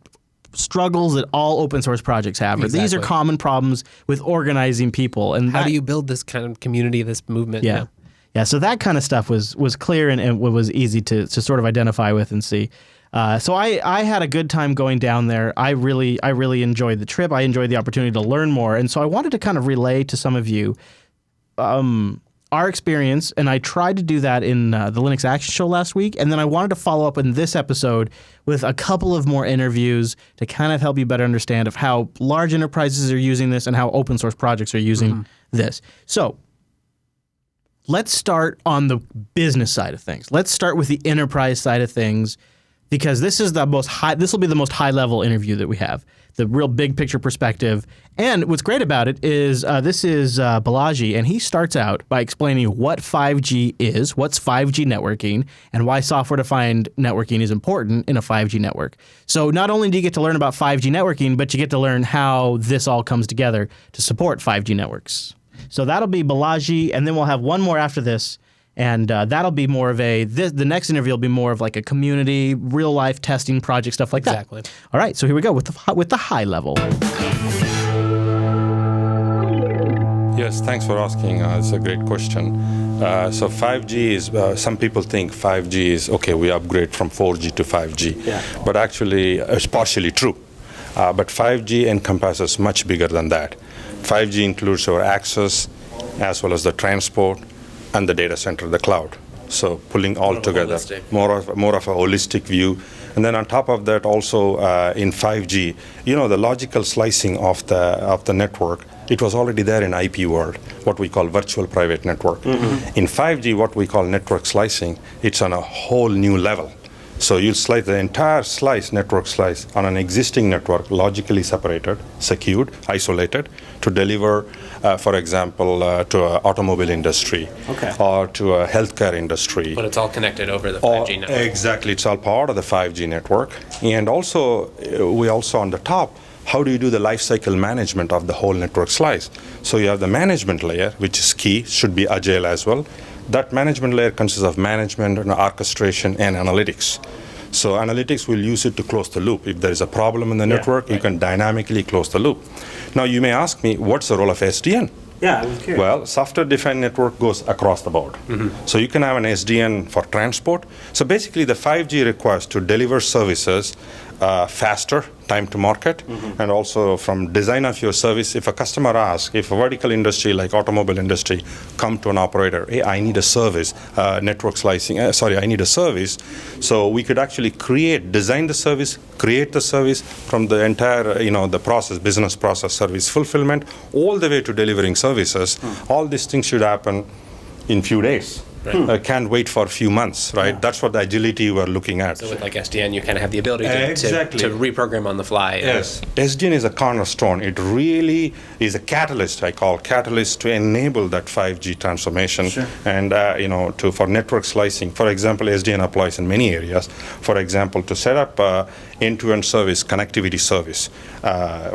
struggles that all open source projects have. Or these are common problems with organizing people. And how do you build this kind of community, this movement? Yeah. Yeah, so that kind of stuff was clear and was easy to sort of identify with and see. So I had a good time going down there. I really enjoyed the trip. I enjoyed the opportunity to learn more. And so I wanted to kind of relay to some of you our experience, and I tried to do that in the Linux Action Show last week. And then I wanted to follow up in this episode with a couple of more interviews to kind of help you better understand of how large enterprises are using this and how open source projects are using this. So let's start on the business side of things. Let's start with the enterprise side of things, because this will be the most high level interview that we have, the real big picture perspective. And what's great about it is this is Balaji, and he starts out by explaining what 5G is, what's 5G networking, and why software-defined networking is important in a 5G network. So not only do you get to learn about 5G networking, but you get to learn how this all comes together to support 5G networks. So that'll be Balaji, and then we'll have one more after this. And that'll be more of the next interview will be more of like a community, real life testing project, stuff like that. Exactly. All right, so here we go with the high level. Yes, thanks for asking. It's a great question. So 5G is, some people think 5G is, okay, we upgrade from 4G to 5G. Yeah. But actually, it's partially true. But 5G encompasses much bigger than that. 5G includes our access, as well as the transport, and the data center, the cloud. So pulling all together, more of a holistic view. And then on top of that, also in 5G, the logical slicing of the network, it was already there in IP world, what we call virtual private network. Mm-hmm. In 5G, what we call network slicing, it's on a whole new level. So you'll slice the entire network slice on an existing network, logically separated, secured, isolated, to deliver, for example, to an automobile industry or to a healthcare industry. But it's all connected over the 5G network. Exactly. It's all part of the 5G network. And also, we also on the top, how do you do the lifecycle management of the whole network slice? So you have the management layer, which is key, should be agile as well. That management layer consists of management, orchestration, and analytics. So analytics will use it to close the loop. If there is a problem in the network, you can dynamically close the loop. Now you may ask me, what's the role of SDN? Yeah, I was curious. Well, software-defined network goes across the board. Mm-hmm. So you can have an SDN for transport. So basically the 5G requires to deliver services faster time to market, and also from design of your service. If a customer asks, if a vertical industry like automobile industry come to an operator, hey, I need a service, network slicing, I need a service. So we could actually design the service, create the service from the entire, the process, business process, service fulfillment, all the way to delivering services. All these things should happen in few days. Right. Can't wait for a few months, right? Yeah. That's what the agility we're looking at. So with like SDN, you kind of have the ability to reprogram on the fly. Yes. SDN is a cornerstone. It really is a catalyst, I call catalyst, to enable that 5G transformation. Sure. And, for network slicing. For example, SDN applies in many areas. For example, to set up end-to-end service, connectivity service.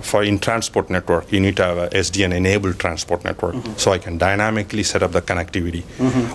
For in transport network, you need to have a SDN-enabled transport network. So I can dynamically set up the connectivity.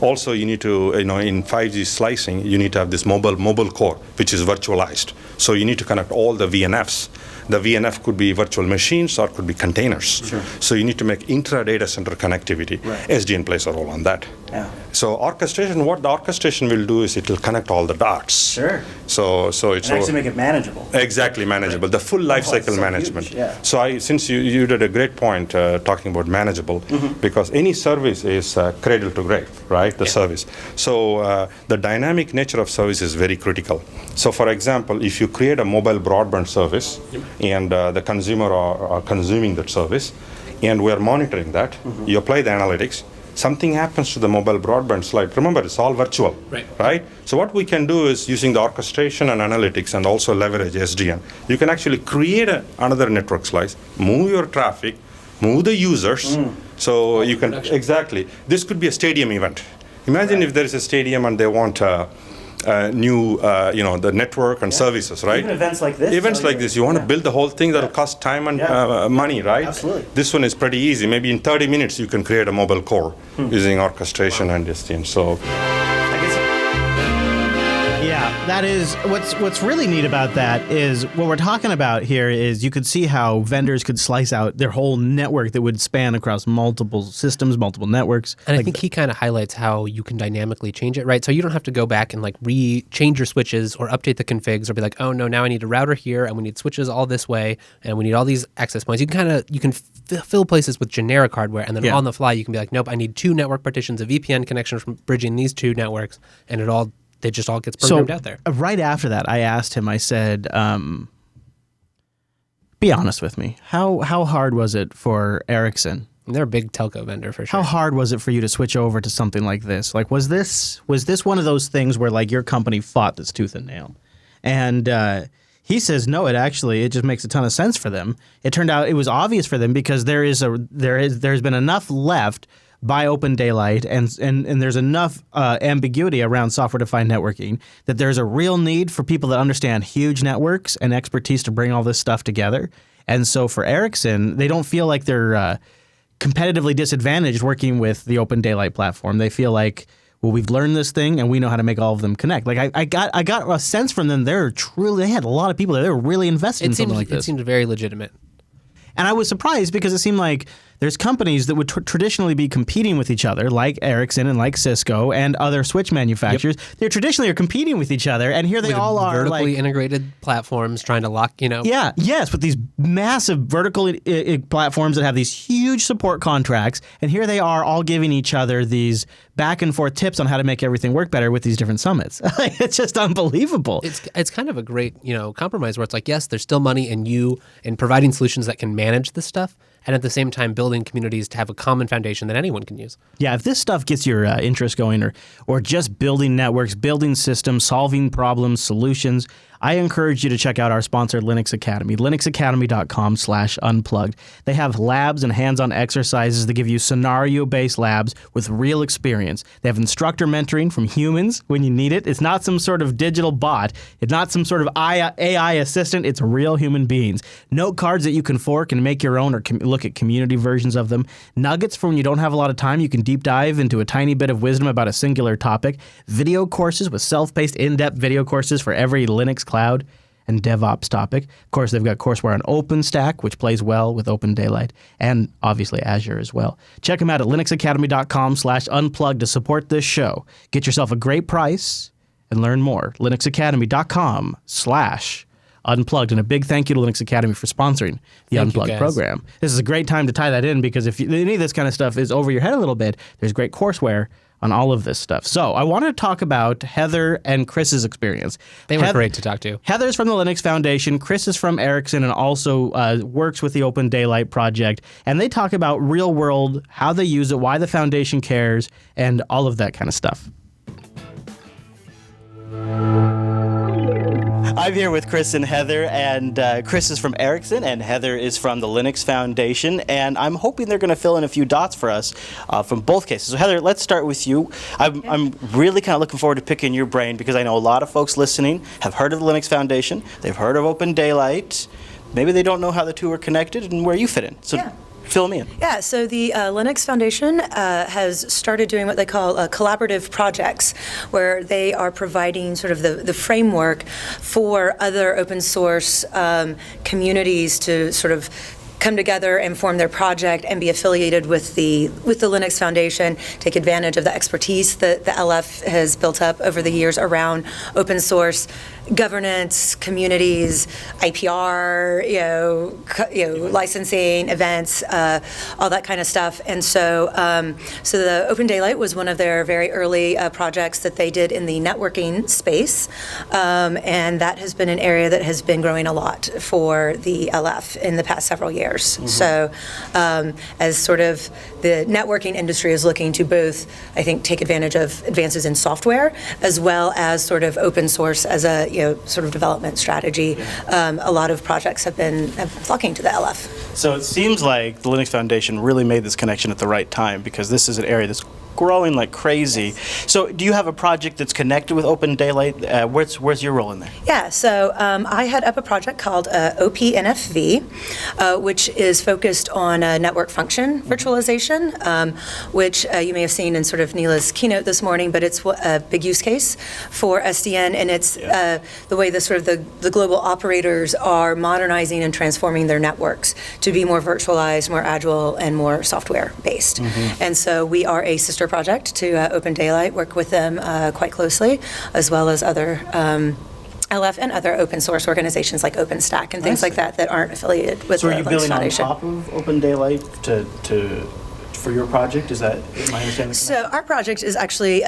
Also, you need to, in 5G slicing, you need to have this mobile core, which is virtualized. So you need to connect all the VNFs. The VNF could be virtual machines or could be containers. Sure. So you need to make intra-data center connectivity. Right. SDN plays a role on that. Yeah. So orchestration, what the orchestration will do is it will connect all the dots. Sure. So it's actually make it manageable. Exactly, manageable. Right. The full life cycle management. Huge. Yeah. So since you did a great point talking about manageable, because any service is cradle to grave, right? The service. So the dynamic nature of service is very critical. So for example, if you create a mobile broadband service, and the consumer are consuming that service, and we are monitoring that, you apply the analytics, something happens to the mobile broadband slide. Remember, it's all virtual, right? So what we can do is using the orchestration and analytics and also leverage SDN, you can actually create another network slice, move your traffic, move the users, so you can, exactly. This could be a stadium event. Imagine if there is a stadium and they want new, the network and services, right? Even events like this. Events like this, you want to build the whole thing that'll cost time and money, right? Absolutely. This one is pretty easy. Maybe in 30 minutes you can create a mobile core using orchestration and SDN. So. Yeah, that is what's really neat about that is what we're talking about here is you could see how vendors could slice out their whole network that would span across multiple systems, multiple networks. And I think he kind of highlights how you can dynamically change it, right? So you don't have to go back and like change your switches or update the configs or be like, oh no, now I need a router here and we need switches all this way and we need all these access points. You can fill places with generic hardware and then on the fly you can be like, nope, I need 2 network partitions, a VPN connection from bridging these 2 networks, and it just all gets programmed out there. Right after that, I asked him, I said, be honest with me. How hard was it for Ericsson? They're a big telco vendor for sure. How hard was it for you to switch over to something like this? Like, was this one of those things where like your company fought this tooth and nail? And he says, no, it just makes a ton of sense for them. It turned out it was obvious for them because there's been enough left by OpenDaylight, and there's enough ambiguity around software-defined networking that there's a real need for people that understand huge networks and expertise to bring all this stuff together. And so for Ericsson, they don't feel like they're competitively disadvantaged working with the OpenDaylight platform. They feel like, well, we've learned this thing and we know how to make all of them connect. Like I got a sense from them, they had a lot of people there. They were really invested in something like this. It seemed very legitimate. And I was surprised because it seemed like there's companies that would traditionally be competing with each other, like Ericsson and like Cisco and other switch manufacturers. Yep. They traditionally are competing with each other, and here they all are vertically integrated platforms trying to lock, Yeah, yes, with these massive vertical platforms that have these huge support contracts, and here they are all giving each other these back and forth tips on how to make everything work better with these different summits. It's just unbelievable. It's kind of a great, compromise where it's like, yes, there's still money in you and providing solutions that can manage this stuff, and at the same time building communities to have a common foundation that anyone can use. Yeah, if this stuff gets your interest going or just building networks, building systems, solving problems, solutions, I encourage you to check out our sponsor, Linux Academy, linuxacademy.com/unplugged. They have labs and hands-on exercises that give you scenario-based labs with real experience. They have instructor mentoring from humans when you need it. It's not some sort of digital bot. It's not some sort of AI assistant. It's real human beings. Note cards that you can fork and make your own or look at community versions of them. Nuggets for when you don't have a lot of time. You can deep dive into a tiny bit of wisdom about a singular topic. Video courses with self-paced, in-depth video courses for every Linux cloud and DevOps topic. Of course, they've got courseware on OpenStack, which plays well with OpenDaylight, and obviously Azure as well. Check them out at linuxacademy.com/unplugged to support this show. Get yourself a great price and learn more. linuxacademy.com/unplugged. Unplugged. And a big thank you to Linux Academy for sponsoring the Thank you, Unplugged guys. program. This is a great time to tie that in because if any of this kind of stuff is over your head a little bit, there's great courseware on all of this stuff. So I wanted to talk about Heather and Chris's experience. They were great to talk to. Heather's from the Linux Foundation. Chris is from Ericsson and also works with the OpenDaylight project. And they talk about real world, how they use it, why the foundation cares, and all of that kind of stuff. I'm here with Chris and Heather, and Chris is from Ericsson, and Heather is from the Linux Foundation, and I'm hoping they're going to fill in a few dots for us from both cases. So Heather, let's start with you. I'm really kind of looking forward to picking your brain because I know a lot of folks listening have heard of the Linux Foundation, they've heard of OpenDaylight, maybe they don't know how the two are connected and where you fit in. So fill me in. Yeah, so the Linux Foundation has started doing what they call collaborative projects, where they are providing sort of the framework for other open source communities to sort of come together and form their project and be affiliated with the Linux Foundation, take advantage of the expertise that the LF has built up over the years around open source governance, communities, IPR, licensing, events, all that kind of stuff. And so, so the OpenDaylight was one of their very early projects that they did in the networking space, and that has been an area that has been growing a lot for the LF in the past several years. So, as sort of the networking industry is looking to both, I think, take advantage of advances in software as well as sort of open source as a sort of development strategy. A lot of projects have been flocking to the LF. So it seems like the Linux Foundation really made this connection at the right time because this is an area that's growing like crazy. So do you have a project that's connected with OpenDaylight? Where's your role in there? Yeah, so I head up a project called OPNFV, which is focused on network function virtualization, which you may have seen in sort of Neela's keynote this morning, but it's a big use case for SDN, and it's the way the sort of the global operators are modernizing and transforming their networks to be more virtualized, more agile, and more software-based. And so we are a sister project to OpenDaylight, work with them quite closely, as well as other LF and other open source organizations like OpenStack and things like that that aren't affiliated with the Linux Foundation. So are you building on top of OpenDaylight for your project? Is that my understanding? So our project is actually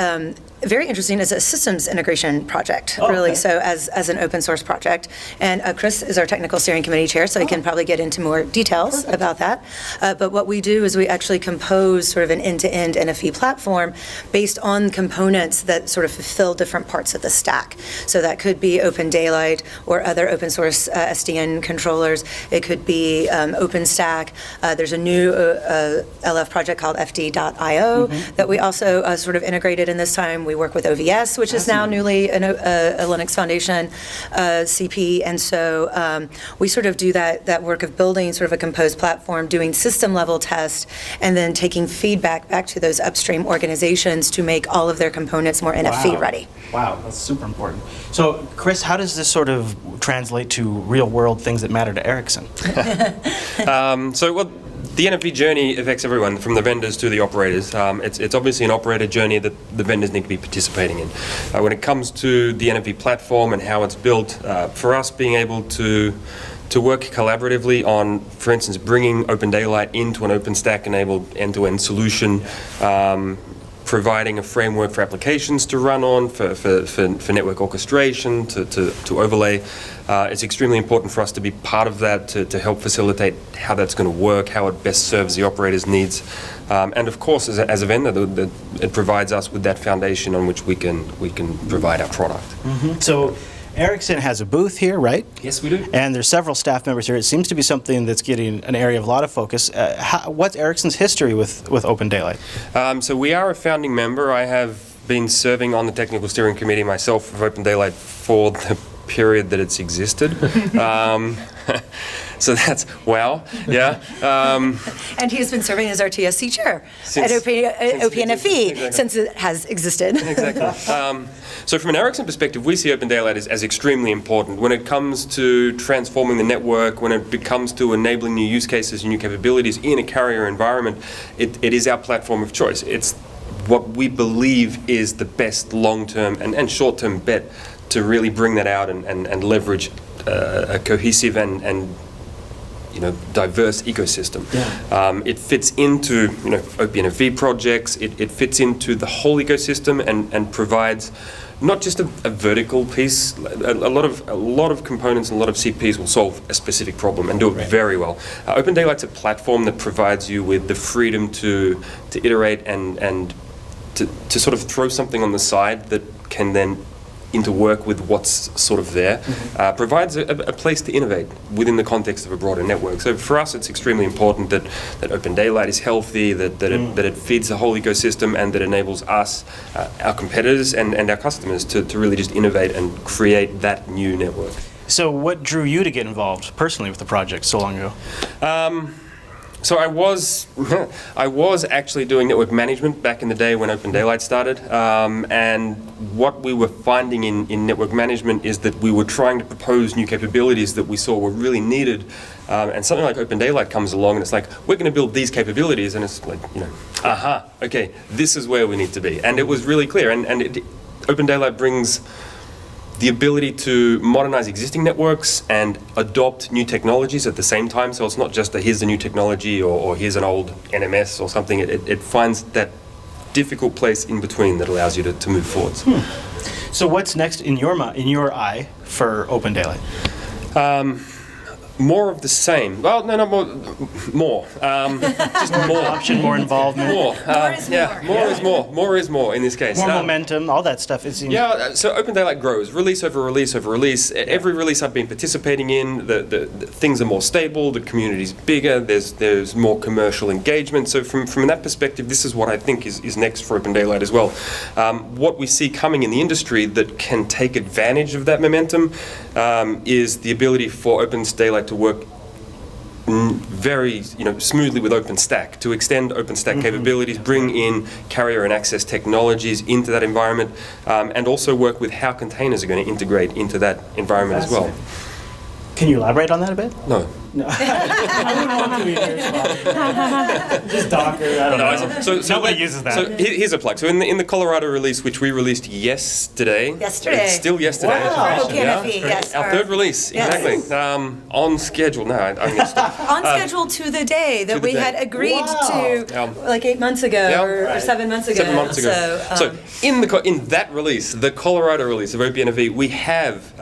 very interesting as a systems integration project, really. So as an open source project. And Chris is our technical steering committee chair, so he can probably get into more details about that. But what we do is we actually compose sort of an end-to-end NFV platform based on components that sort of fulfill different parts of the stack. So that could be OpenDaylight or other open source SDN controllers. It could be OpenStack. There's a new LF project called FD.io that we also sort of integrated in this time. We work with OVS, which is now newly a Linux Foundation CP, and so we sort of do that work of building sort of a composed platform, doing system level tests, and then taking feedback back to those upstream organizations to make all of their components more NFV ready. Wow, that's super important. So, Chris, how does this sort of translate to real world things that matter to Ericsson? The NFV journey affects everyone, from the vendors to the operators. It's obviously an operator journey that the vendors need to be participating in. When it comes to the NFV platform and how it's built, for us being able to work collaboratively on, for instance, bringing OpenDaylight into an OpenStack-enabled end-to-end solution, providing a framework for applications to run on, for network orchestration, to overlay. It's extremely important for us to be part of that, to help facilitate how that's going to work, how it best serves the operator's needs. And of course, as a vendor, it provides us with that foundation on which we can provide our product. So Ericsson has a booth here, right? Yes, we do. And there's several staff members here. It seems to be something that's getting an area of a lot of focus. What's Ericsson's history with OpenDaylight? So we are a founding member. I have been serving on the technical steering committee myself of OpenDaylight for the period that it's existed. So that's, wow, yeah. And he has been serving as our TSC chair at OPNFV since it has existed. Exactly. So from an Ericsson perspective, we see OpenDaylight as extremely important. When it comes to transforming the network, when it comes to enabling new use cases and new capabilities in a carrier environment, it is our platform of choice. It's what we believe is the best long-term and short-term bet to really bring that out and leverage a cohesive and diverse ecosystem. It fits into OpenMediaVault projects. It fits into the whole ecosystem and provides not just a vertical piece. A lot of components and a lot of CPs will solve a specific problem and do it very well. OpenDaylight's a platform that provides you with the freedom to iterate and to sort of throw something on the side that can then interwork with what's sort of there, provides a place to innovate within the context of a broader network. So for us, it's extremely important that OpenDaylight is healthy, that it feeds the whole ecosystem, and that enables us, our competitors, and our customers to really just innovate and create that new network. So what drew you to get involved personally with the project so long ago? So I was actually doing network management back in the day when OpenDaylight started, and what we were finding in network management is that we were trying to propose new capabilities that we saw were really needed, and something like OpenDaylight comes along and it's like, we're going to build these capabilities, and it's like, okay, this is where we need to be. And it was really clear, and OpenDaylight brings the ability to modernize existing networks and adopt new technologies at the same time. So it's not just here's a new technology or here's an old NMS or something. It finds that difficult place in between that allows you to move forwards. So what's next in your eye for OpenDaylight? More of the same. Well, no, more. Just more option, more involvement. More. More is more. More is more in this case. More momentum, all that stuff. So OpenDaylight grows, release over release over release. Every release I've been participating in, the things are more stable, the community's bigger, there's more commercial engagement. So from that perspective, this is what I think is next for OpenDaylight as well. What we see coming in the industry that can take advantage of that momentum is the ability for OpenDaylight to work very smoothly with OpenStack, to extend OpenStack capabilities, bring in carrier and access technologies into that environment, and also work with how containers are going to integrate into that environment as well. Can you elaborate on that a bit? No. I wouldn't want to either. Just Docker. I don't know. So nobody uses that. So here's a plug. So in the Colorado release, which we released yesterday. Yesterday. It's still yesterday. Wow. OpenMediaVault, yes. Our third release, exactly. On schedule. No, I'm going to stop. On schedule to the day that we had agreed to, like 8 months ago or 7 months ago. 7 months ago. So in that release, the Colorado release of OpenMediaVault, we have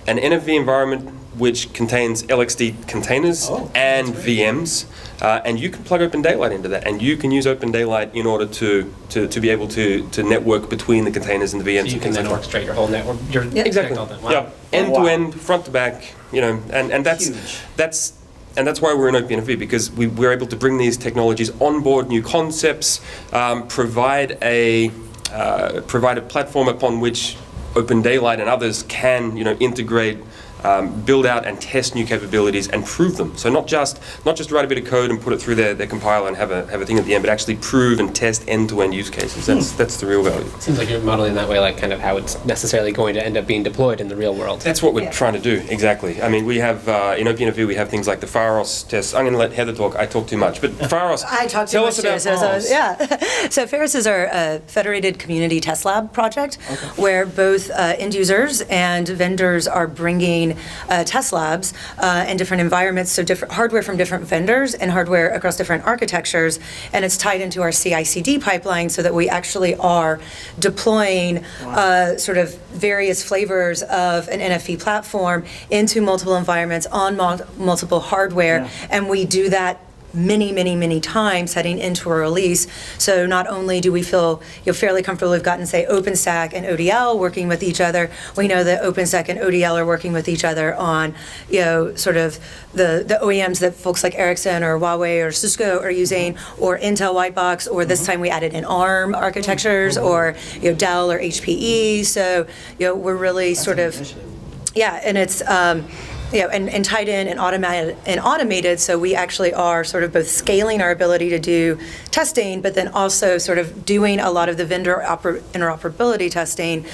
an NFV environment which contains LXD containers and VMs, and you can plug OpenDaylight into that, and you can use OpenDaylight in order to be able to network between the containers and the VMs. So you can then orchestrate your whole network. Exactly. Wow. Yeah. End to end, front to back. And that's why we're in OpenMediaVault, because we're able to bring these technologies on board, new concepts, provide a platform upon which OpenDaylight and others can, integrate, build out and test new capabilities and prove them. So not just write a bit of code and put it through their compiler and have a thing at the end, but actually prove and test end-to-end use cases. That's the real value. Seems like you're modeling that way, like kind of how it's necessarily going to end up being deployed in the real world. That's what we're trying to do, exactly. I mean, we have, in OpenMediaVault, we have things like the Pharos tests. I'm going to let Heather talk. I talk too much. But Pharos, I talk too tell much us about Pharos. So Pharos is our federated community test lab project, where both end users and vendors are bringing test labs in different environments, so different hardware from different vendors and hardware across different architectures, and it's tied into our CI/CD pipeline so that we actually are deploying sort of various flavors of an NFV platform into multiple environments on multiple hardware, and we do that many times heading into a release. So not only do we feel fairly comfortable we've gotten, say, OpenStack and ODL working with each other, we know that OpenStack and ODL are working with each other on, sort of the OEMs that folks like Ericsson or Huawei or Cisco are using, or Intel White Box, or this time we added in ARM architectures, or Dell or HPE. So we're really sort of, and it's and tied in and automated, so we actually are sort of both scaling our ability to do testing, but then also sort of doing a lot of the vendor interoperability testing,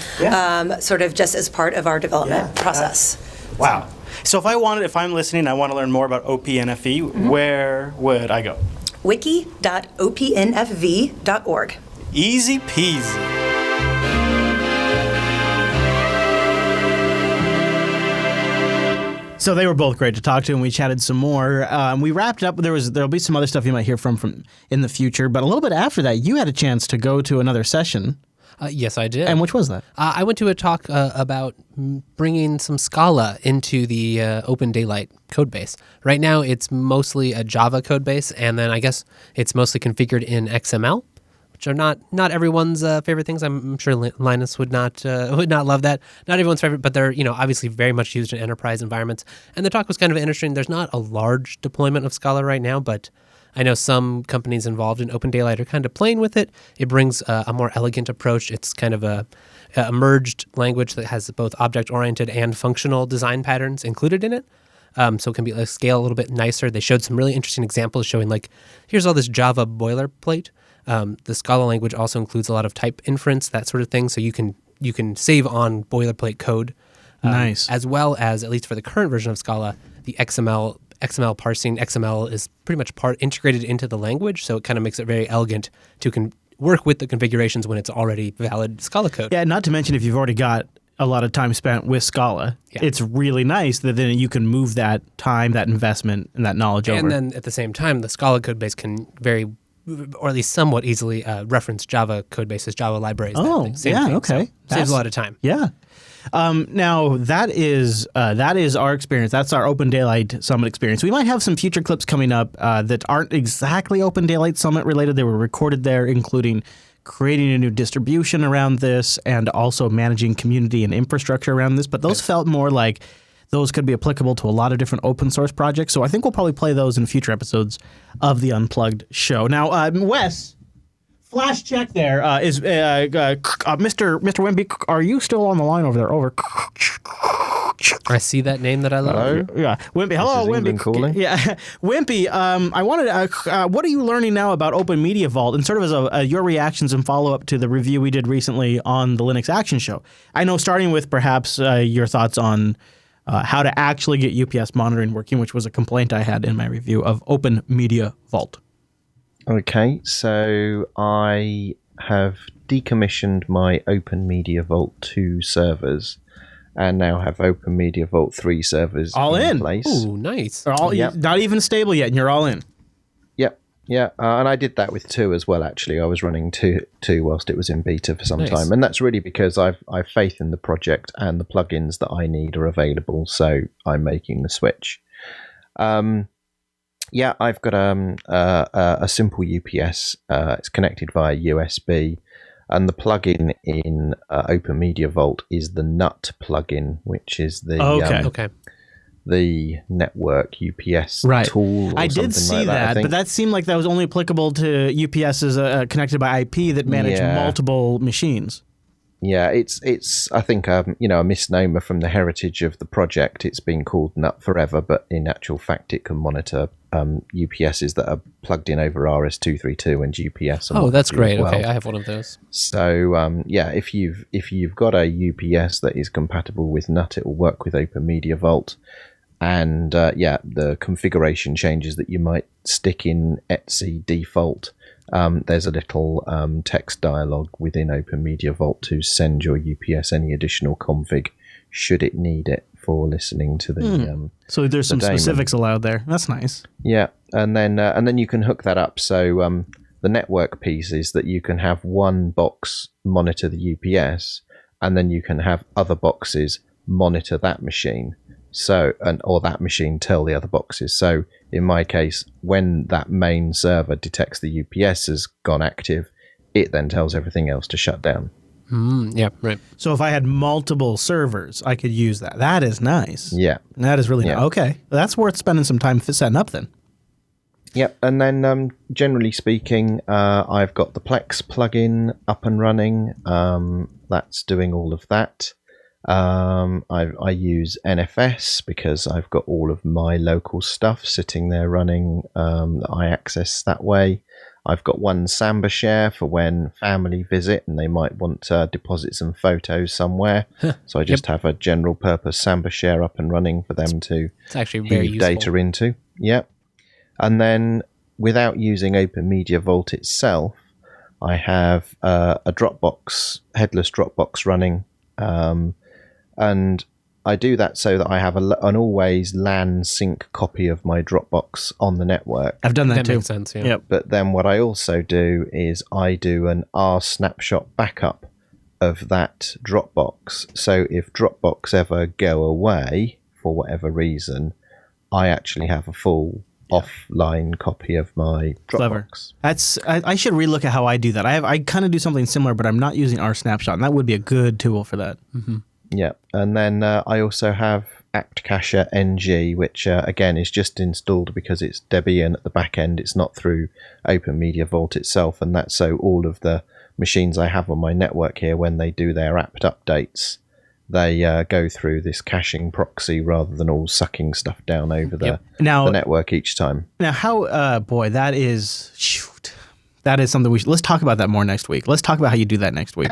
sort of just as part of our development process. Wow. So if I'm listening, I want to learn more about OPNFV, where would I go? wiki.opnfv.org. Easy peasy. So they were both great to talk to, and we chatted some more. We wrapped up. There'll be some other stuff you might hear from in the future, but a little bit after that, you had a chance to go to another session. Yes, I did. And which was that? I went to a talk about bringing some Scala into the OpenDaylight code base. Right now, it's mostly a Java code base, and then I guess it's mostly configured in XML, which are not everyone's favorite things. I'm sure Linus would not love that. Not everyone's favorite, but they're obviously very much used in enterprise environments. And the talk was kind of interesting. There's not a large deployment of Scala right now, but I know some companies involved in OpenDaylight are kind of playing with it. It brings a more elegant approach. It's kind of a merged language that has both object-oriented and functional design patterns included in it. So it can be scale a little bit nicer. They showed some really interesting examples showing here's all this Java boilerplate. The Scala language also includes a lot of type inference, that sort of thing. So you can save on boilerplate code. Nice. As well as, at least for the current version of Scala, the XML parsing. XML is pretty much integrated into the language, so it kind of makes it very elegant to work with the configurations when it's already valid Scala code. Yeah, not to mention if you've already got a lot of time spent with Scala, it's really nice that then you can move that time, that investment, and that knowledge over. And then at the same time, the Scala code base can or at least somewhat easily reference Java code bases, Java libraries. Oh, Same thing. okay. So saves a lot of time. Yeah. Now that is our experience. That's our OpenDaylight Summit experience. We might have some future clips coming up that aren't exactly OpenDaylight Summit related. They were recorded there, including creating a new distribution around this and also managing community and infrastructure around this. But those felt more like those could be applicable to a lot of different open source projects. So I think we'll probably play those in future episodes of the Unplugged show. Now, Wes. Flash check there. Is Mr. Wimpy, are you still on the line over there? Over. I see that name that I love. Hello? Yeah. Wimpy. Hello, Wimpy. Calling. Yeah. Wimpy, I wanted what are you learning now about OpenMediaVault and sort of as your reactions and follow-up to the review we did recently on the Linux Action Show? I know starting with perhaps your thoughts on how to actually get UPS monitoring working, which was a complaint I had in my review of OpenMediaVault. Okay, so I have decommissioned my OpenMediaVault 2 servers and now have OpenMediaVault 3 servers all in place. Ooh, nice. Not even stable yet, and you're all in. Yep, yeah, and I did that with 2 as well, actually. I was running two whilst it was in beta for some time, and that's really because I've faith in the project and the plugins that I need are available, so I'm making the switch. Yeah, I've got a simple UPS. It's connected via USB, and the plugin in OpenMediaVault is the NUT plugin, which is the the network UPS tool. Or I did see that, but that seemed like that was only applicable to UPSs connected by IP that manage multiple machines. Yeah, it's I think a misnomer from the heritage of the project. It's been called NUT forever, but in actual fact, it can monitor UPSs that are plugged in over RS-232 and GPS. Oh, that's great. Well. Okay, I have one of those. So if you've got a UPS that is compatible with NUT, it will work with OpenMediaVault. And the configuration changes that you might stick in etc default. There's a little text dialog within OpenMediaVault to send your UPS any additional config should it need it for listening to the. So there's some specifics allowed there. That's nice. Yeah, and then you can hook that up. So the network piece is that you can have one box monitor the UPS, and then you can have other boxes monitor that machine. So or that machine tell the other boxes. So in my case, when that main server detects the UPS has gone active, it then tells everything else to shut down. Yeah, right. So if I had multiple servers, I could use that. That is nice. Yeah. That is really nice. Okay. That's worth spending some time setting up then. Yep. And then generally speaking, I've got the Plex plugin up and running. That's doing all of that. I use NFS because I've got all of my local stuff sitting there running that I access that way. I've got one Samba share for when family visit and they might want to deposit some photos somewhere. So I just have a general purpose Samba share up and running for them to heave data into. Yep. And then without using OpenMediaVault itself, I have a Dropbox, headless Dropbox running. And I do that so that I have an always LAN sync copy of my Dropbox on the network. I've done that too. Makes sense. Yeah. Yep. But then what I also do is I do an R snapshot backup of that Dropbox. So if Dropbox ever go away for whatever reason, I actually have a full offline copy of my Dropbox. Clever. I should relook at how I do that. I kind of do something similar, but I'm not using R snapshot, and that would be a good tool for that. Mm-hmm. Yeah, and then I also have ActCacher NG, which again is just installed because it's Debian at the back end. It's not through OpenMediaVault itself, and that's so all of the machines I have on my network here, when they do their apt updates, they go through this caching proxy rather than all sucking stuff down over the network each time. Now, how boy, that is something let's talk about that more next week. Let's talk about how you do that next week.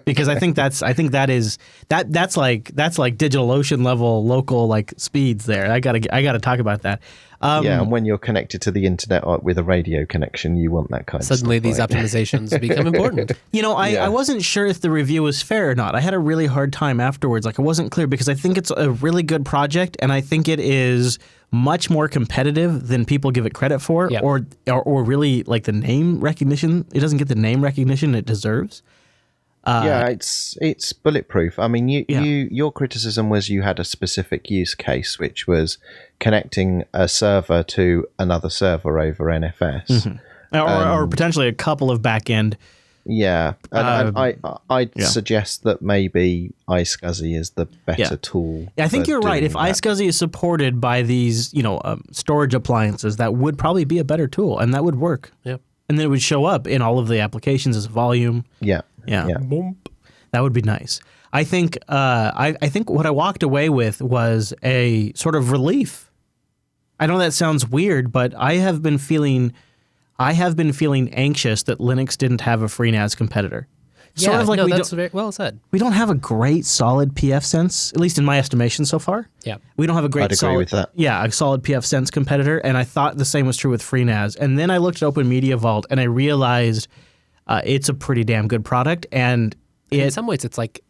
Because I think that's like DigitalOcean level local like speeds there. I gotta talk about that. Yeah, and when you're connected to the internet with a radio connection, you want that kind of stuff. Suddenly these optimizations become important. I wasn't sure if the review was fair or not. I had a really hard time afterwards. Like, I wasn't clear because I think it's a really good project, and I think it is much more competitive than people give it credit for, or really like the name recognition. It doesn't get the name recognition it deserves. It's bulletproof. I mean, your criticism was you had a specific use case, which was connecting a server to another server over NFS, or potentially a couple of backend. Yeah, and I'd suggest that maybe iSCSI is the better tool. I think you're right. If iSCSI is supported by these, storage appliances, that would probably be a better tool, and that would work. Yep. And then it would show up in all of the applications as volume. Yeah. That would be nice. I think I think what I walked away with was a sort of relief. I know that sounds weird, but I have been feeling anxious that Linux didn't have a FreeNAS competitor. That's very well said. We don't have a great solid pfSense, at least in my estimation so far. Yeah. We don't have a great I'd agree with that. Yeah, a solid pfSense competitor, and I thought the same was true with FreeNAS. And then I looked at OpenMediaVault and I realized it's a pretty damn good product, and in some ways it's like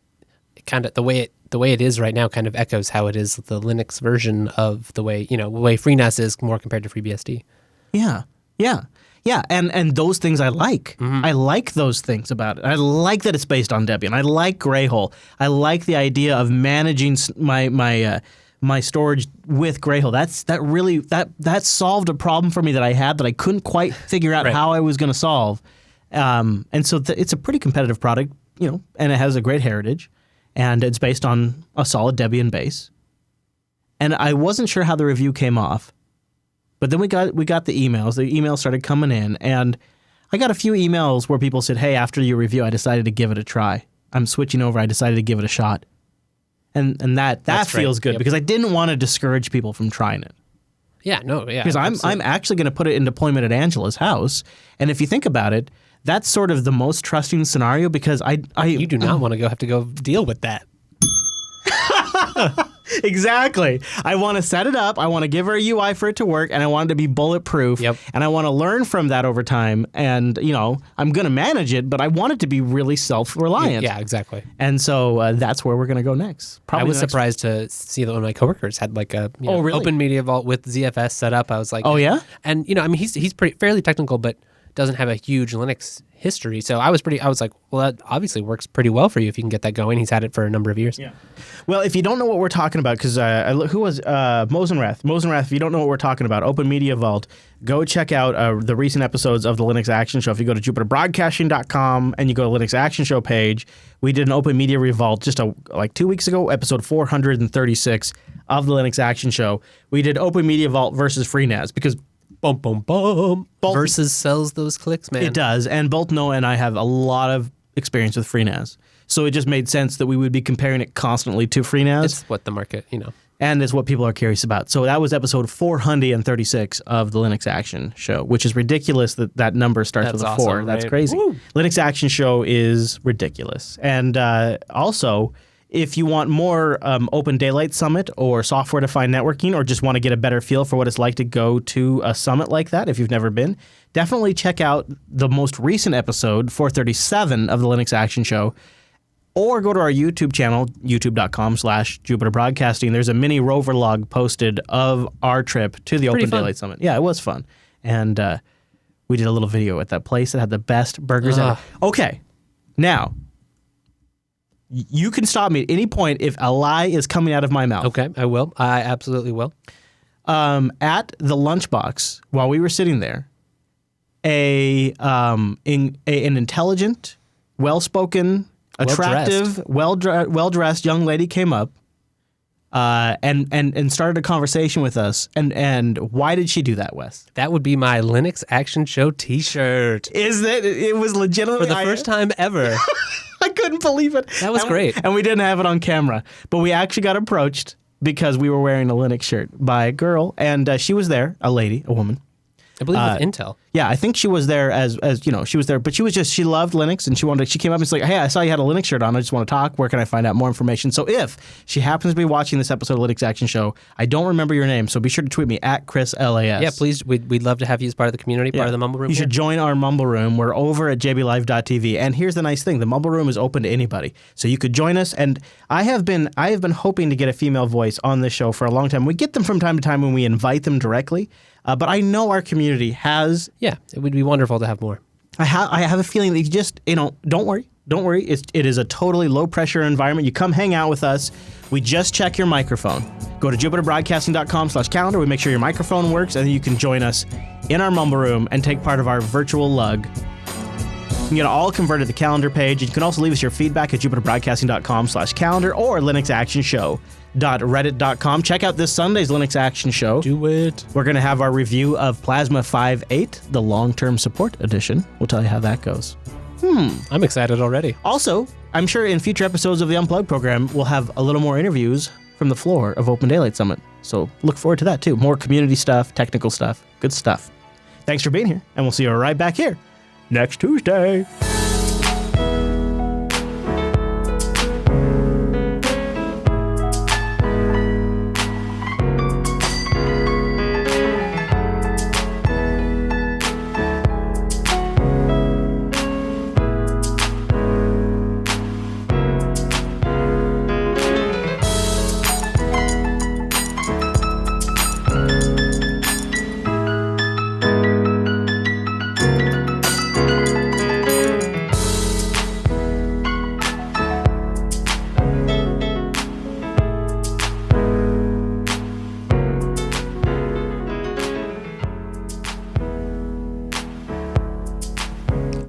kind of the way it is right now kind of echoes how it is the Linux version of the way FreeNAS is more compared to FreeBSD. Yeah. And those things I like. Mm-hmm. I like those things about it. I like that it's based on Debian. I like Greyhole. I like the idea of managing my storage with Greyhole. That solved a problem for me that I had that I couldn't quite figure out how I was going to solve. And so it's a pretty competitive product, and it has a great heritage, and it's based on a solid Debian base. And I wasn't sure how the review came off. But then we got the emails. The emails started coming in, and I got a few emails where people said, "Hey, after your review, I decided to give it a try. I'm switching over. I decided to give it a shot." And that feels good because I didn't want to discourage people from trying it. Yeah, no, yeah. Because I'm actually going to put it in deployment at Angela's house, and if you think about it, that's sort of the most trusting scenario because you do not want to have to go deal with that. Exactly. I want to set it up. I want to give her a UI for it to work, and I want it to be bulletproof. Yep. And I want to learn from that over time. And, I'm going to manage it, but I want it to be really self-reliant. Yeah, exactly. And so that's where we're going to go next. I was surprised to see that one of my coworkers had like a really? OpenMediaVault with ZFS set up. I was like, oh, yeah? And, he's fairly technical, but doesn't have a huge Linux history. So I was like, well, that obviously works pretty well for you if you can get that going. He's had it for a number of years. Yeah. Well, if you don't know what we're talking about, because who was Mosenrath? Mosenrath, if you don't know what we're talking about, OpenMediaVault, go check out the recent episodes of the Linux Action Show. If you go to jupiterbroadcasting.com and you go to Linux Action Show page, we did an OpenMediaVault just like 2 weeks ago, episode 436 of the Linux Action Show. We did OpenMediaVault versus FreeNAS because boom, boom, boom. Versus sells those clicks, man. It does. And both Noah and I have a lot of experience with FreeNAS. So it just made sense that we would be comparing it constantly to FreeNAS. It's what the market, And it's what people are curious about. So that was episode 436 of the Linux Action Show, which is ridiculous that number starts with a 4. Awesome, That's right? crazy. Woo. Linux Action Show is ridiculous. And also, if you want more OpenDaylight Summit or software-defined networking, or just want to get a better feel for what it's like to go to a summit like that, if you've never been, definitely check out the most recent episode, 437 of the Linux Action Show, or go to our YouTube channel, youtube.com/Jupiter Broadcasting. There's a mini rover log posted of our trip to the Open Daylight Summit. Yeah, it was fun. And we did a little video at that place that had the best burgers ever. Okay, now, you can stop me at any point if a lie is coming out of my mouth. Okay, I will. I absolutely will. At the lunchbox, while we were sitting there, an intelligent, well-spoken, attractive, well-dressed young lady came up and started a conversation with us. And why did she do that, Wes? That would be my Linux Action Show T-shirt. Is that it was legitimately for the first time ever? I couldn't believe it. That was great. And we didn't have it on camera, but we actually got approached because we were wearing a Linux shirt by a girl, and she was there, a lady, a woman. I believe with Intel. Yeah, I think she was there as she was there, but she loved Linux, and she came up and was like, hey, I saw you had a Linux shirt on. I just want to talk. Where can I find out more information? So if she happens to be watching this episode of Linux Action Show, I don't remember your name, so be sure to tweet me at ChrisLAS. Yeah, please. We'd love to have you as part of the community, part of the Mumble Room. You should join our Mumble Room. We're over at jblive.tv, and here's the nice thing: the Mumble Room is open to anybody, so you could join us. And I have been hoping to get a female voice on this show for a long time. We get them from time to time when we invite them directly. But I know our community has... Yeah, it would be wonderful to have more. I have a feeling that you just, don't worry. It is a totally low-pressure environment. You come hang out with us. We just check your microphone. Go to jupiterbroadcasting.com/calendar. We make sure your microphone works, and then you can join us in our Mumble Room and take part of our virtual lug. You can get it all converted to the calendar page. You can also leave us your feedback at jupiterbroadcasting.com/calendar or linuxactionshow.reddit.com. Check out this Sunday's Linux Action Show. Do it. We're going to have our review of Plasma 5.8, the long-term support edition. We'll tell you how that goes. I'm excited already. Also, I'm sure in future episodes of the Unplugged program, we'll have a little more interviews from the floor of Open Daylight Summit. So look forward to that too. More community stuff, technical stuff, good stuff. Thanks for being here, and we'll see you right back here next Tuesday.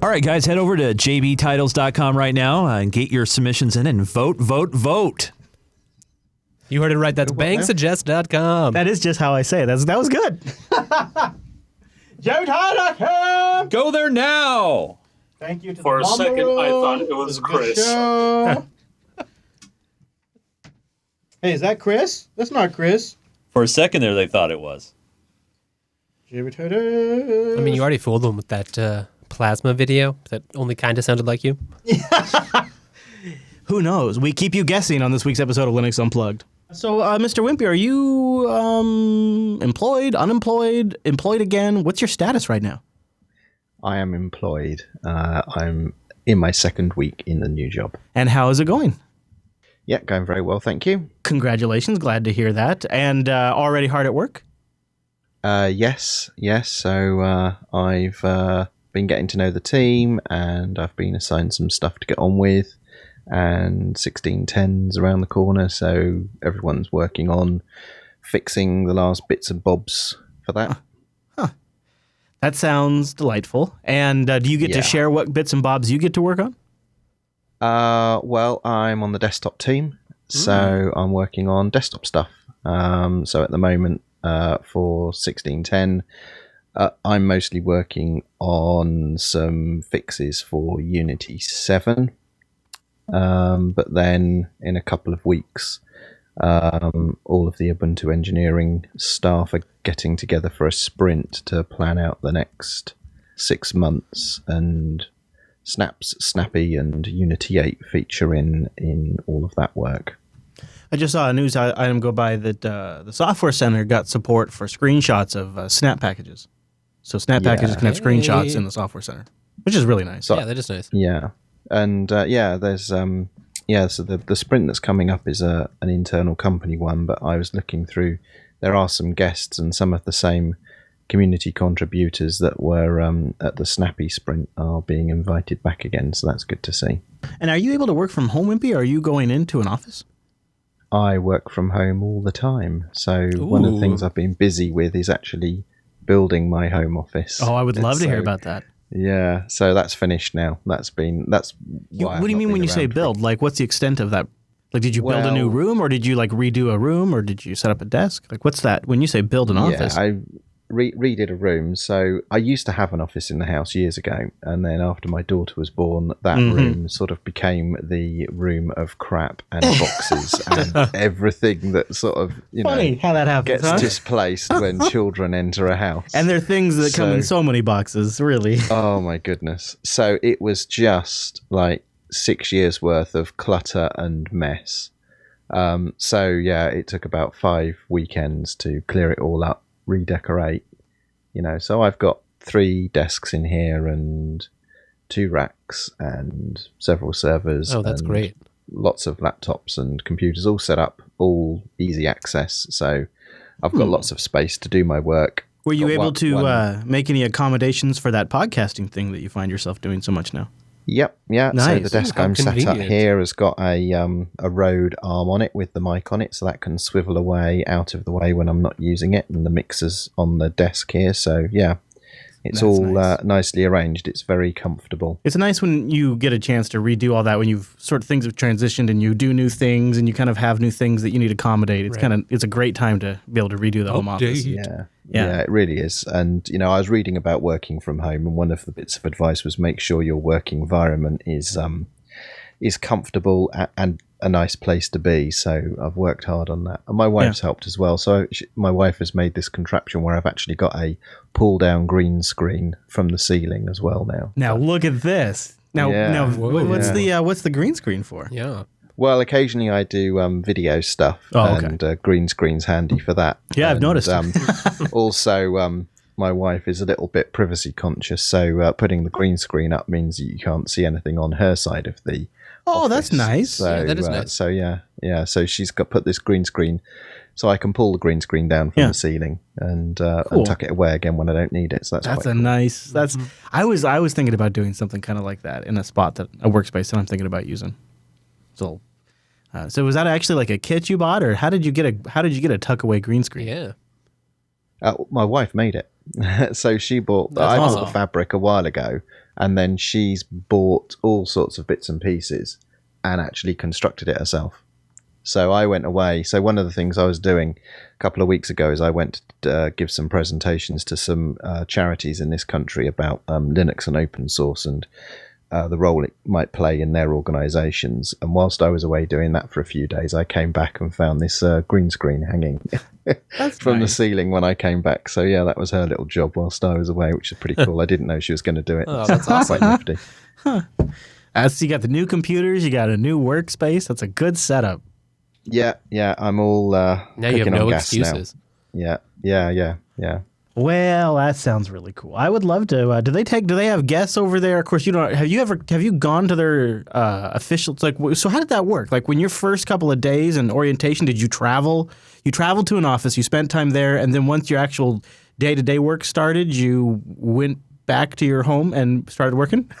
All right, guys, head over to jbtitles.com right now and get your submissions in and vote, vote, vote. You heard it right. That's bangsuggest.com. That is just how I say it. That was good. jbtitles.com. Go there now. Thank you to For a second, I thought it was Chris. Hey, is that Chris? That's not Chris. For a second there, they thought it was. I mean, you already fooled them with that Plasma video that only kind of sounded like you. Who knows? We keep you guessing on this week's episode of Linux Unplugged. So, Mr. Wimpy, are you employed, unemployed, employed again? What's your status right now? I am employed. I'm in my second week in the new job. And how is it going? Yeah, going very well, thank you. Congratulations, glad to hear that. And already hard at work? Yes. So I've been getting to know the team, and I've been assigned some stuff to get on with, and 1610's around the corner, so everyone's working on fixing the last bits and bobs for that. That sounds delightful. And do you get to share what bits and bobs you get to work on? Well, I'm on the desktop team, so I'm working on desktop stuff. So at the moment, for 1610, I'm mostly working on some fixes for Unity 7. But then in a couple of weeks, all of the Ubuntu engineering staff are getting together for a sprint to plan out the next 6 months, and Snappy and Unity 8 feature in all of that work. I just saw a news item go by that the Software Center got support for screenshots of Snap packages. So Snap packages can have screenshots in the Software Center, which is really nice. Yeah, that is nice. Yeah. And there's Yeah, so the sprint that's coming up is an internal company one, but I was looking through, there are some guests and some of the same community contributors that were at the Snappy sprint are being invited back again, so that's good to see. And are you able to work from home, Wimpy, or are you going into an office? I work from home all the time, so one of the things I've been busy with is actually building my home office. Oh, I would love to hear about that. Yeah, so that's finished now. That's why. What do you mean when you say build? Like, what's the extent of that? Like, did you build a new room, or did you like redo a room, or did you set up a desk? Like, what's that? When you say build an office? I redid a room. So I used to have an office in the house years ago, and then after my daughter was born, that room sort of became the room of crap and boxes and everything that sort of Funny how that happens, gets displaced when children enter a house. And there are things that come in so many boxes, really. Oh my goodness! So it was just like 6 years worth of clutter and mess. So yeah, it took about 5 weekends to clear it all up, redecorate, so I've got 3 desks in here and 2 racks and several servers. Oh, that's great. Lots of laptops and computers all set up, all easy access, so I've got lots of space to do my work. Were you able to make any accommodations for that podcasting thing that you find yourself doing so much now? Yep, yeah. Nice. So the desk How I'm sat convenient. at here has got a Rode arm on it with the mic on it, so that can swivel away out of the way when I'm not using it, and the mixer's on the desk here. So yeah, it's all nice. Nicely arranged. It's very comfortable. It's nice when you get a chance to redo all that, when you've sort of things have transitioned and you do new things and you kind of have new things that you need to accommodate. It's it's a great time to be able to redo the home office. Yeah, it really is. And I was reading about working from home, and one of the bits of advice was make sure your working environment is comfortable and a nice place to be. So I've worked hard on that, and my wife's helped as well. So my wife has made this contraption where I've actually got a pull down green screen from the ceiling as well now. Now look at this. Now what's the green screen for? Yeah. Well, occasionally I do video stuff, and green screen's handy for that. Yeah, I've noticed. Also, my wife is a little bit privacy conscious, so putting the green screen up means that you can't see anything on her side of the office. That's nice. So, that is nice. So yeah. So she's put this green screen, so I can pull the green screen down from the ceiling and tuck it away again when I don't need it. So that's quite cool. Nice. That's I was thinking about doing something kind of like that in a workspace that I'm thinking about using. So was that actually like a kit you bought, or how did you get a tuck away green screen? Yeah. My wife made it. So she bought. I bought the fabric a while ago, and then she's bought all sorts of bits and pieces, and actually constructed it herself. So I went away. So one of the things I was doing a couple of weeks ago is I went to give some presentations to some charities in this country about Linux and open source and the role it might play in their organizations. And whilst I was away doing that for a few days, I came back and found this green screen hanging from the ceiling when I came back. So yeah, that was her little job whilst I was away, which is pretty cool. I didn't know she was going to do it. Oh, that's awesome. Quite nifty. So you got the new computers, you got a new workspace. That's a good setup. Yeah. I'm all now you have no excuses. Now. Yeah. Well, that sounds really cool. I would love to. Do they have guests over there? Of course, you don't. Have you gone to their officials? Like, so how did that work? Like, when your first couple of days in orientation, did you travel? You traveled to an office, you spent time there, and then once your actual day-to-day work started, you went back to your home and started working?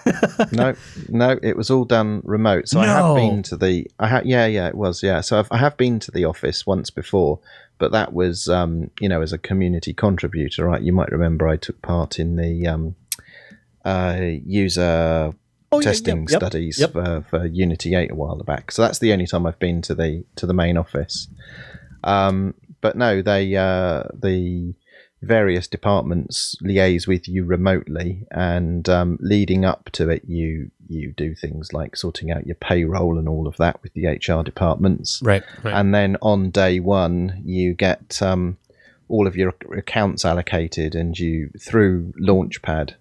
No, it was all done remote. So I have been to the. It was. Yeah, so I have been to the office once before. But that was, as a community contributor, right? You might remember I took part in the user testing studies for Unity 8 a while back. So that's the only time I've been to the main office. But no, the various departments liaise with you remotely, and leading up to it, you do things like sorting out your payroll and all of that with the HR departments. Right. And then on day one, you get all of your accounts allocated, and you, through Launchpad,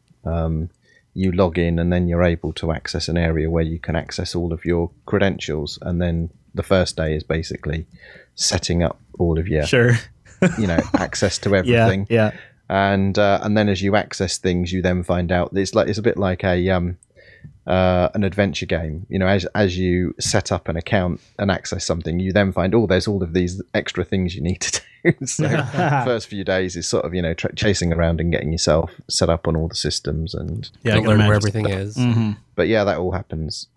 you log in, and then you're able to access an area where you can access all of your credentials. And then the first day is basically setting up all of your access to everything. Yeah. And then as you access things, you then find out it's a bit like a an adventure game. You know, as you set up an account and access something, you then find, there's all of these extra things you need to do. So the first few days is sort of, you know, chasing around and getting yourself set up on all the systems and learn where everything is. Mm-hmm. But yeah, that all happens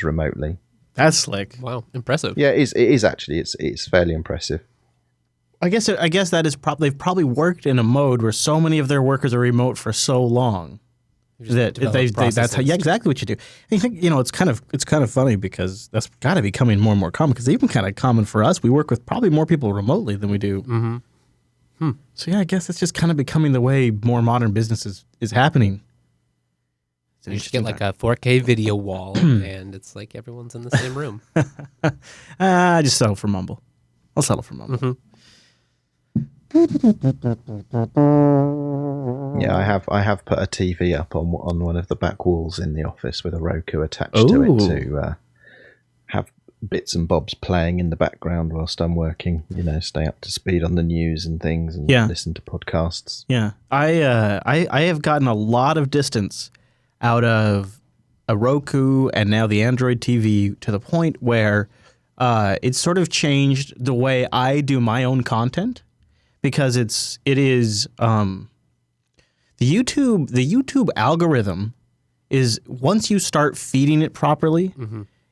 remotely. That's slick. Wow, impressive. Yeah, it is actually. It's fairly impressive. I guess that is they've probably worked in a mode where so many of their workers are remote for so long that that's how, exactly what you do. And you think, you know, it's kind of funny because that's got to be becoming more and more common, because even kind of common for us. We work with probably more people remotely than we do. Mm-hmm. So yeah, I guess it's just kind of becoming the way more modern business is happening. You should get like a 4K video wall, and it's like everyone's in the same room. I just settle for Mumble. I'll settle for Mumble. Yeah, I have put a TV up on one of the back walls in the office with a Roku attached to it to have bits and bobs playing in the background whilst I'm working. You know, stay up to speed on the news and things, and listen to podcasts. Yeah, I have gotten a lot of distance out of a Roku and now the Android TV to the point where it's sort of changed the way I do my own content, because it is the YouTube algorithm is, once you start feeding it properly,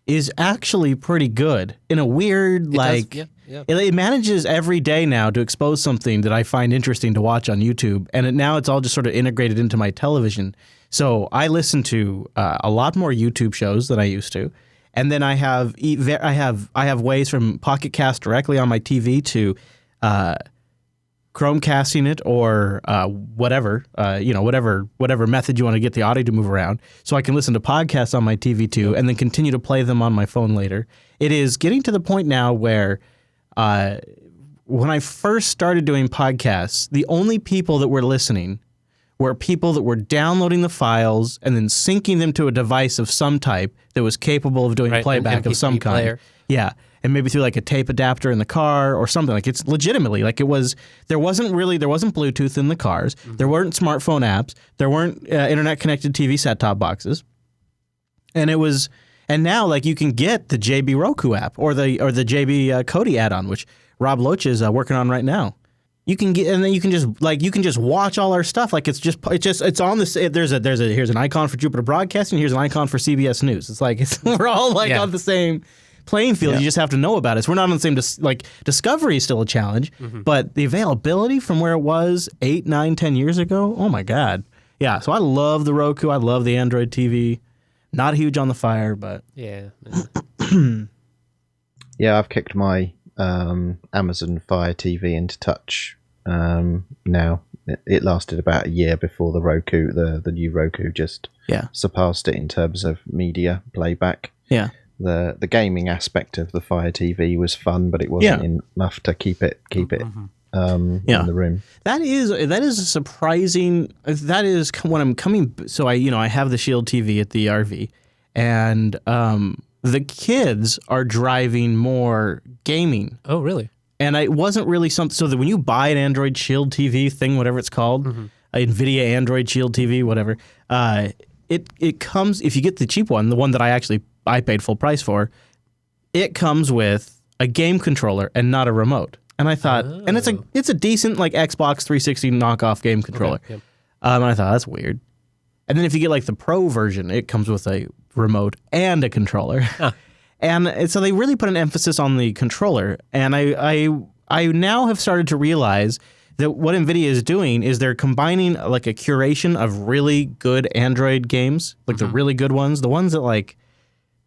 is actually pretty good in a weird it manages every day now to expose something that I find interesting to watch on YouTube, and now it's all just sort of integrated into my television. So I listen to a lot more YouTube shows than I used to, and then I have ways from Pocket Cast directly on my TV to Chromecasting it or whatever method you want to get the audio to move around, so I can listen to podcasts on my TV too, and then continue to play them on my phone later. It is getting to the point now where when I first started doing podcasts, the only people that were listening were people that were downloading the files and then syncing them to a device of some type that was capable of doing playback of some kind. Player. Yeah. And maybe through like a tape adapter in the car or something. Like, it's legitimately like there wasn't Bluetooth in the cars. There weren't smartphone apps. There weren't internet connected TV set-top boxes. And now like you can get the JB Roku app or the JB Kodi add-on, which Rob Loach is working on right now. You can get, and then you can just watch all our stuff. Like it's on this. Here's an icon for Jupiter Broadcasting. Here's an icon for CBS News. It's like we're all like on the same playing field. You just have to know about it. So we're not on the same. Discovery is still a challenge, but the availability from where it was 8, 9, 10 years ago. Oh my God. Yeah. So I love the Roku. I love the Android TV. Not huge on the Fire, but yeah. Yeah, I've kicked my Amazon Fire TV into touch now. It lasted about a year before the Roku, the new Roku, just surpassed it in terms of media playback. Yeah. The gaming aspect of the Fire TV was fun, but it wasn't enough to keep it in the room. That is a surprising. That is when I'm coming. So I have the Shield TV at the RV, and the kids are driving more gaming. Oh, really? And it wasn't really something. So that when you buy an Android Shield TV thing, whatever it's called, NVIDIA Android Shield TV, whatever, it comes, if you get the cheap one, the one that I paid full price for, it comes with a game controller and not a remote. And I thought, and it's a decent like Xbox 360 knockoff game controller. Okay, yep. And I thought, that's weird. And then if you get like the Pro version, it comes with a remote and a controller. Huh. And so they really put an emphasis on the controller. And I now have started to realize that what NVIDIA is doing is they're combining like a curation of really good Android games, like the really good ones, the ones that like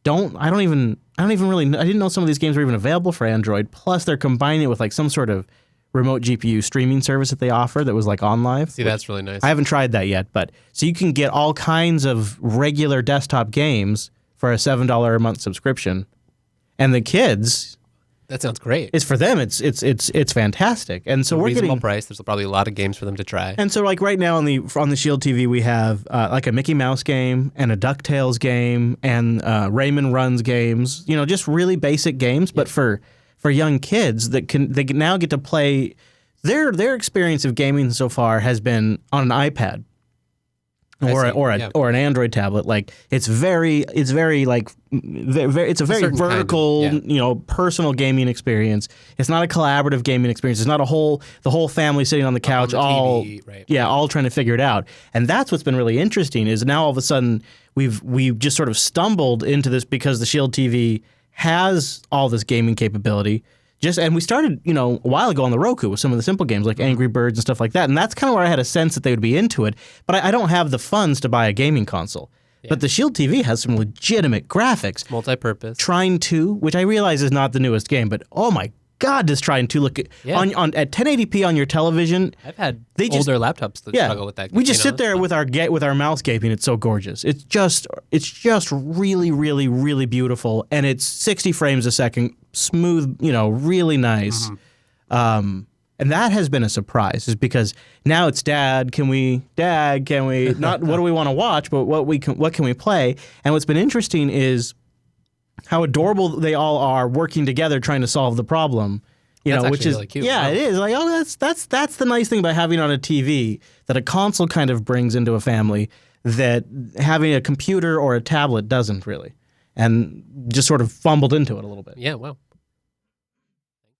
I didn't know some of these games were even available for Android. Plus they're combining it with like some sort of remote GPU streaming service that they offer that was like on live. See, that's really nice. I haven't tried that yet, but so you can get all kinds of regular desktop games for a $7 a month subscription. And the kids, that sounds great. It's for them. It's fantastic. And so we're getting price. There's probably a lot of games for them to try. And so like right now on the Shield TV we have like a Mickey Mouse game and a DuckTales game and Rayman Runs games. You know, just really basic games, but for young kids they can now get to play. Their experience of gaming so far has been on an iPad. or an Android tablet. Like it's a very vertical, personal gaming experience. It's not a collaborative gaming experience. It's not the whole family sitting on the couch, all trying to figure it out. And that's what's been really interesting is now all of a sudden we've just sort of stumbled into this because the Shield TV has all this gaming capability. And we started, a while ago on the Roku with some of the simple games like Angry Birds and stuff like that. And that's kind of where I had a sense that they would be into it. But I don't have the funds to buy a gaming console. Yeah. But the Shield TV has some legitimate graphics. Multi-purpose. Trine 2, which I realize is not the newest game, but oh my God, does Trine 2 look at 1080p on your television? I've had older laptops that struggle with that. We just sit there with our mouse gaping. It's so gorgeous. It's just really, really, really beautiful, and it's 60 frames a second, smooth, really nice. Mm-hmm. And that has been a surprise, is because now it's Dad, can we not what do we want to watch, but what can we play? And what's been interesting is how adorable they all are working together trying to solve the problem. Which is really cute. Yeah, wow. It is. Like, that's the nice thing about having on a TV that a console kind of brings into a family that having a computer or a tablet doesn't really. And just sort of fumbled into it a little bit. Yeah, wow.